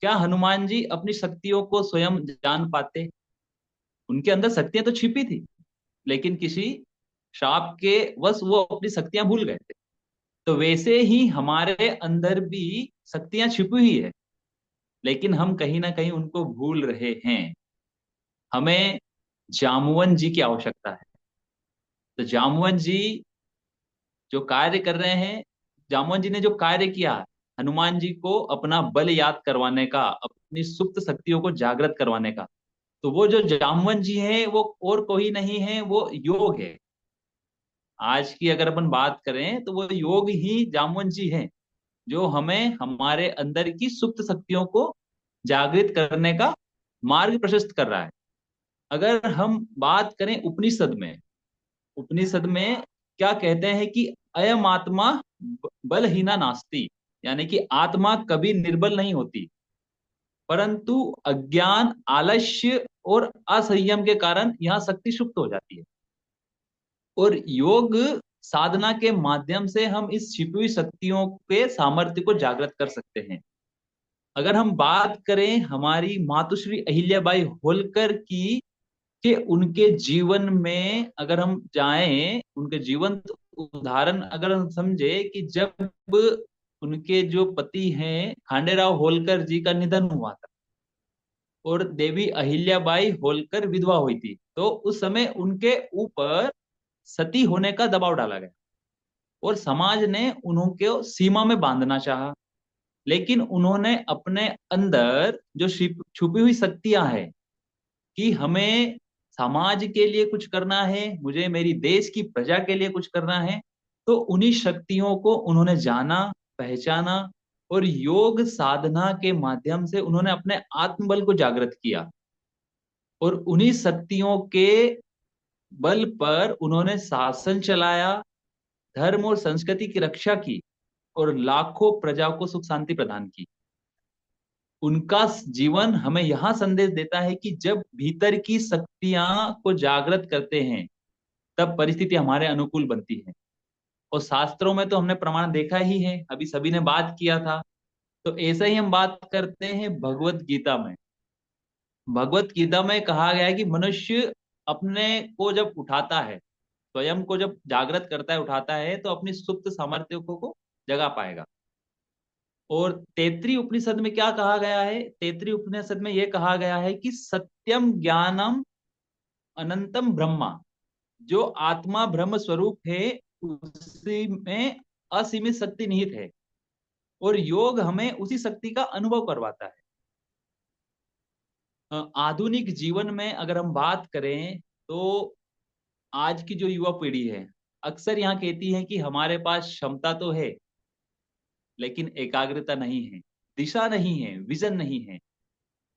क्या हनुमान जी अपनी शक्तियों को स्वयं जान पाते? उनके अंदर शक्तियां तो छिपी थी, लेकिन किसी शाप के वश वो अपनी शक्तियां भूल गए थे। तो वैसे ही हमारे अंदर भी शक्तियां छिपी हुई है, लेकिन हम कहीं ना कहीं उनको भूल रहे हैं। हमें जामुवन जी की आवश्यकता है। तो जामुवन जी जो कार्य कर रहे हैं, जामुवन जी ने जो कार्य किया हनुमान जी को अपना बल याद करवाने का, अपनी सुप्त शक्तियों को जागृत करवाने का, तो वो जो जामुवन जी है वो और कोई नहीं है, वो योग है। आज की अगर अपन बात करें तो वो योग ही जामुवन जी है, जो हमें हमारे अंदर की सुप्त शक्तियों को जागृत करने का मार्ग प्रशस्त कर रहा है। अगर हम बात करें उपनिषद में, उपनिषद में क्या कहते हैं कि अयम आत्मा बलहीना नास्ति, यानी कि आत्मा कभी निर्बल नहीं होती, परंतु अज्ञान, आलस्य और असंयम के कारण यहां शक्ति सुप्त हो जाती है। और योग साधना के माध्यम से हम इस छिपी हुई शक्तियों के सामर्थ्य को जागृत कर सकते हैं। अगर हम बात करें हमारी मातुश्री अहिल्याबाई होलकर की, कि उनके जीवन में अगर हम जाएं, उनके जीवन उदाहरण अगर हम समझे कि जब उनके जो पति हैं खांडेराव होलकर जी का निधन हुआ था और देवी अहिल्याबाई होलकर विधवा हुई थी, तो उस समय उनके ऊपर सती होने का दबाव डाला गया और समाज ने उनको सीमा में बांधना चाहा। लेकिन उन्होंने अपने अंदर जो छुपी हुई शक्तियां हैं कि हमें समाज के लिए कुछ करना है, मुझे मेरी देश की प्रजा के लिए कुछ करना है, तो उन्हीं शक्तियों को उन्होंने जाना, पहचाना और योग साधना के माध्यम से उन्होंने अपने आत्मबल को जागृत किया और उन्हीं शक्तियों के बल पर उन्होंने शासन चलाया, धर्म और संस्कृति की रक्षा की और लाखों प्रजा को सुख शांति प्रदान की। उनका जीवन हमें यहां संदेश देता है कि जब भीतर की शक्तियां को जागृत करते हैं तब परिस्थिति हमारे अनुकूल बनती है। और शास्त्रों में तो हमने प्रमाण देखा ही है, अभी सभी ने बात किया था। तो ऐसा ही हम बात करते हैं भगवत गीता में। भगवत गीता में कहा गया है कि मनुष्य अपने को जब उठाता है, स्वयं को जब जागृत करता है, उठाता है, तो अपनी सुप्त सामर्थ्यों को जगा पाएगा। और तैत्तिरीय उपनिषद में क्या कहा गया है? तैत्तिरीय उपनिषद में यह कहा गया है कि सत्यम ज्ञानम अनंतम ब्रह्मा, जो आत्मा ब्रह्म स्वरूप है उसी में असीमित शक्ति निहित है और योग हमें उसी शक्ति का अनुभव करवाता है। आधुनिक जीवन में अगर हम बात करें तो आज की जो युवा पीढ़ी है अक्सर यहाँ कहती है कि हमारे पास क्षमता तो है लेकिन एकाग्रता नहीं है, दिशा नहीं है, विजन नहीं है।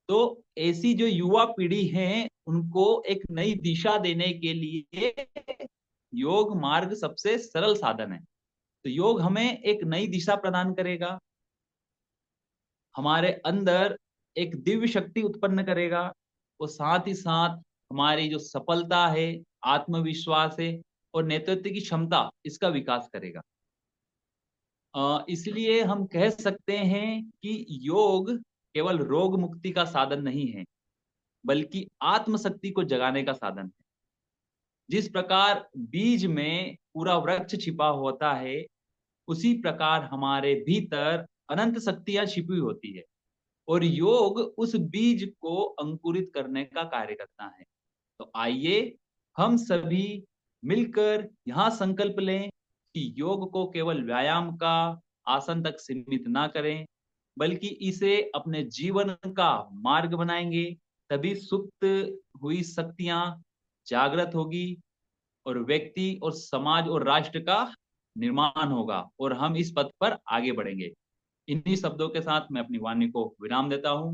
तो ऐसी जो युवा पीढ़ी है उनको एक नई दिशा देने के लिए योग मार्ग सबसे सरल साधन है। तो योग हमें एक नई दिशा प्रदान करेगा, हमारे अंदर एक दिव्य शक्ति उत्पन्न करेगा और साथ ही साथ हमारी जो सफलता है, आत्मविश्वास है और नेतृत्व की क्षमता, इसका विकास करेगा। इसलिए हम कह सकते हैं कि योग केवल रोग मुक्ति का साधन नहीं है बल्कि आत्मशक्ति को जगाने का साधन है। जिस प्रकार बीज में पूरा वृक्ष छिपा होता है उसी प्रकार हमारे भीतर अनंत शक्तियां छिपी होती है और योग उस बीज को अंकुरित करने का कार्य करता है। तो आइए हम सभी मिलकर यहाँ संकल्प लें कि योग को केवल व्यायाम का आसन तक सीमित ना करें बल्कि इसे अपने जीवन का मार्ग बनाएंगे, तभी सुप्त हुई शक्तियां जागृत होगी और व्यक्ति और समाज और राष्ट्र का निर्माण होगा और हम इस पथ पर आगे बढ़ेंगे। इन्हीं शब्दों के साथ मैं अपनी वाणी को विराम देता हूं।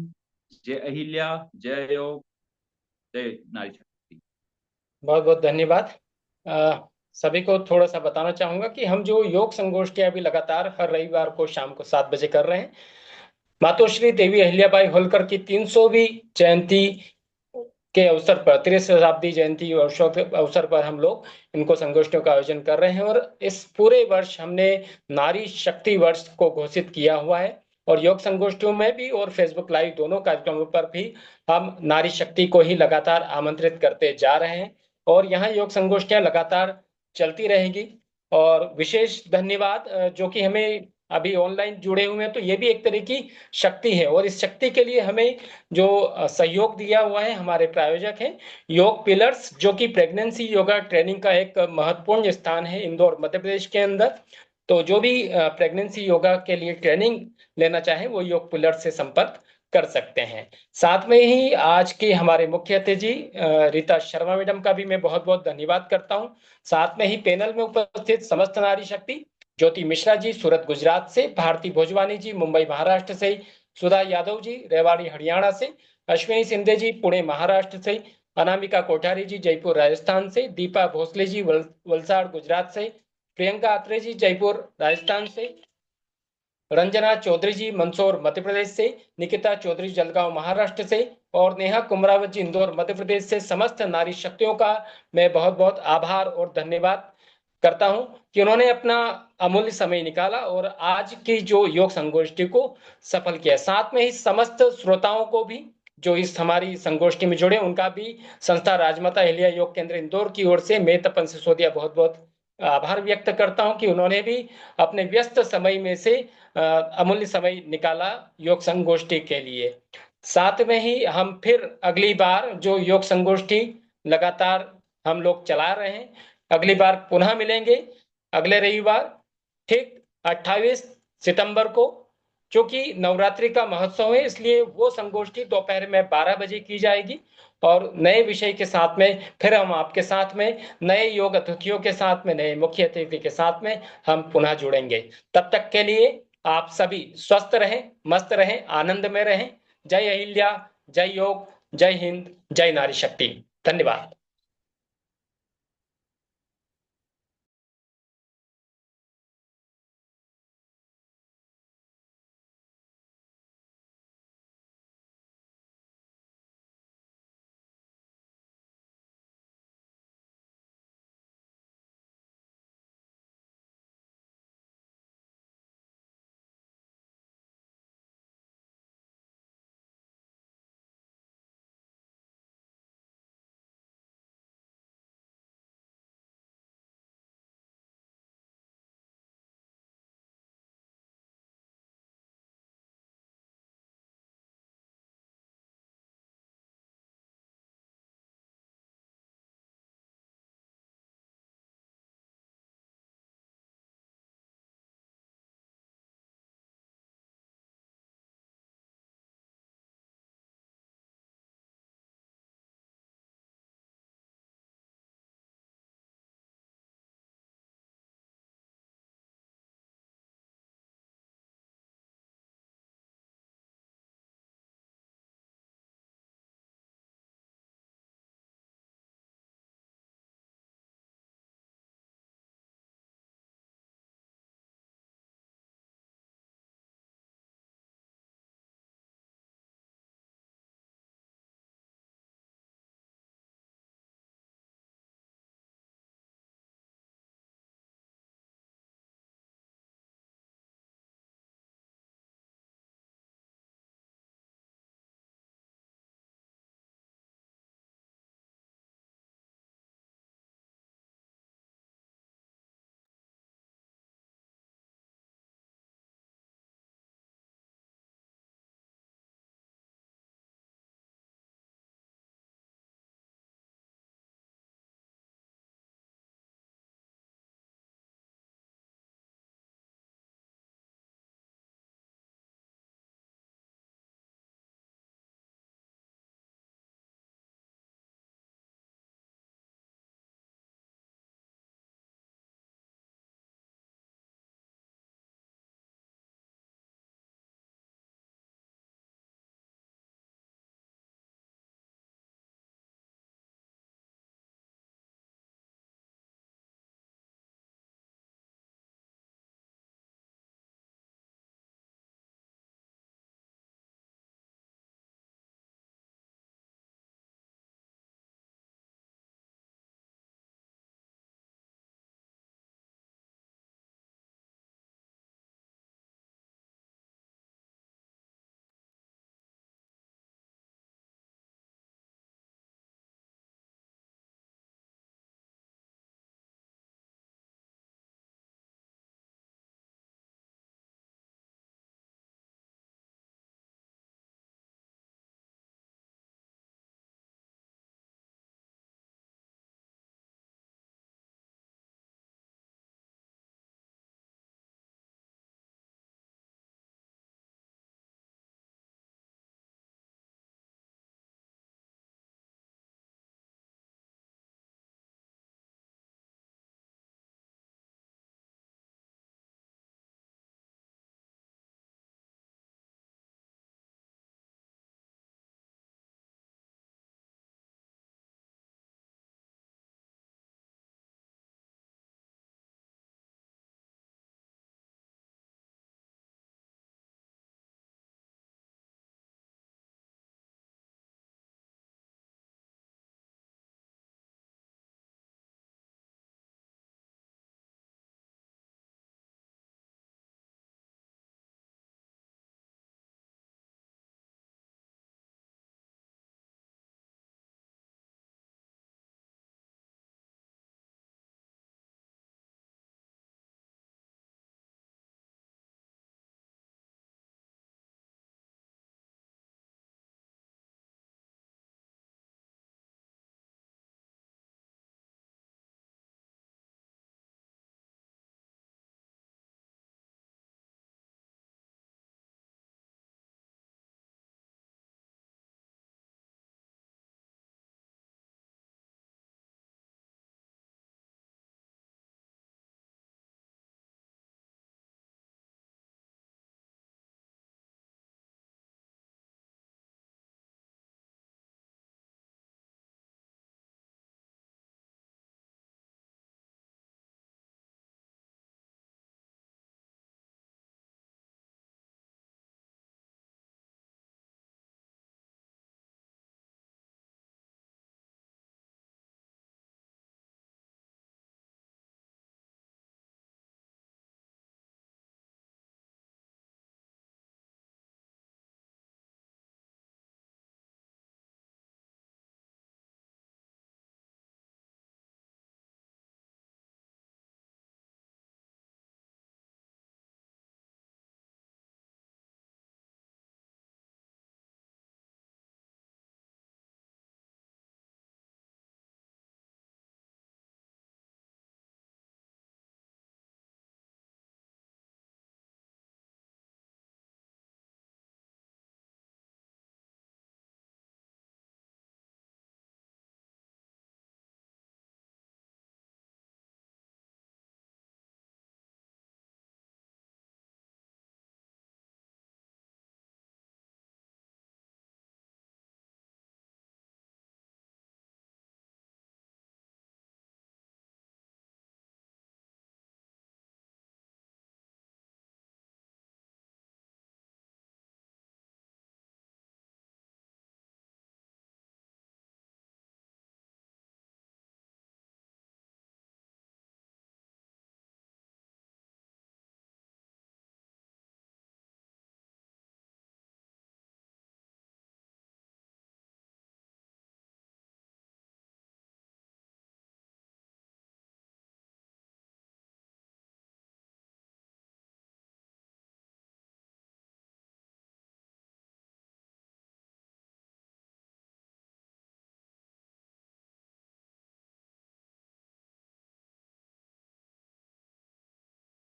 जय अहिल्या, जय योग, जय नारी शक्ति। बहुत बहुत धन्यवाद। सभी को थोड़ा सा बताना चाहूंगा कि हम जो योग संगोष्ठियां अभी लगातार हर रविवार को शाम को 7 बजे कर रहे हैं, मातोश्री देवी अहिल्याबाई होलकर की 300वीं जयंती के अवसर पर, 30वीं शताब्दी जयंती अवसर पर हम लोग इनको संगोष्ठियों का आयोजन कर रहे हैं और इस पूरे वर्ष हमने नारी शक्ति वर्ष को घोषित किया हुआ है और योग संगोष्ठियों में भी और फेसबुक लाइव दोनों कार्यक्रमों पर भी हम नारी शक्ति को ही लगातार आमंत्रित करते जा रहे हैं और यहाँ योग संगोष्ठियां लगातार चलती रहेगी। और विशेष धन्यवाद जो कि हमें अभी ऑनलाइन जुड़े हुए हैं, तो ये भी एक तरह की शक्ति है और इस शक्ति के लिए हमें जो सहयोग दिया हुआ है हमारे प्रायोजक हैं योग पिलर्स, जो कि प्रेगनेंसी योगा ट्रेनिंग का एक महत्वपूर्ण स्थान है इंदौर मध्य प्रदेश के अंदर। तो जो भी प्रेगनेंसी योगा के लिए ट्रेनिंग लेना चाहे वो योग पिलर से संपर्क कर सकते हैं। साथ में ही आज के हमारे मुख्य अतिथि रीता शर्मा मैडम का भी मैं बहुत बहुत धन्यवाद करता हूं। साथ में ही पैनल में उपस्थित समस्त नारी शक्ति, ज्योति मिश्रा जी सूरत गुजरात से, भारती भोजवानी जी मुंबई महाराष्ट्र से, सुधा यादव जी रेवाड़ी हरियाणा से, अश्विनी सिंधे जी पुणे महाराष्ट्र से, अनामिका कोठारी जी जयपुर राजस्थान से, दीपा भोसले जी वलसाड़ गुजरात से, प्रियंका आत्रे जी जयपुर राजस्थान से, रंजना चौधरी जी मंदसौर मध्य प्रदेश से, निकिता चौधरी जलगांव महाराष्ट्र से और नेहा कुमरावत जी इंदौर मध्य प्रदेश से समस्त नारी शक्तियों का मैं बहुत बहुत आभार और धन्यवाद करता हूं कि उन्होंने अपना अमूल्य समय निकाला और आज की जो योग संगोष्ठी को सफल किया। साथ में ही समस्त श्रोताओं को भी जो इस हमारी संगोष्ठी में जुड़े, उनका भी संस्था राजमाता अहिल्या योग केंद्र इंदौर की ओर से मैं तपन सिसोदिया बहुत बहुत आभार व्यक्त करता हूं कि उन्होंने भी अपने व्यस्त समय में से अमूल्य समय निकाला योग संगोष्ठी के लिए। साथ में ही हम फिर अगली बार जो योग संगोष्ठी लगातार हम लोग चला रहे हैं, अगली बार पुनः मिलेंगे अगले रविवार ठीक 28 सितंबर को। क्योंकि नवरात्रि का महोत्सव है, इसलिए वो संगोष्ठी दोपहर में 12 बजे की जाएगी और नए विषय के साथ में फिर हम आपके साथ में नए योग अतिथियों के साथ में, नए मुख्य अतिथि के साथ में हम पुनः जुड़ेंगे। तब तक के लिए आप सभी स्वस्थ रहें, मस्त रहें, आनंद में रहें। जय अहिल्या, जय योग, जय हिंद, जय नारी शक्ति। धन्यवाद।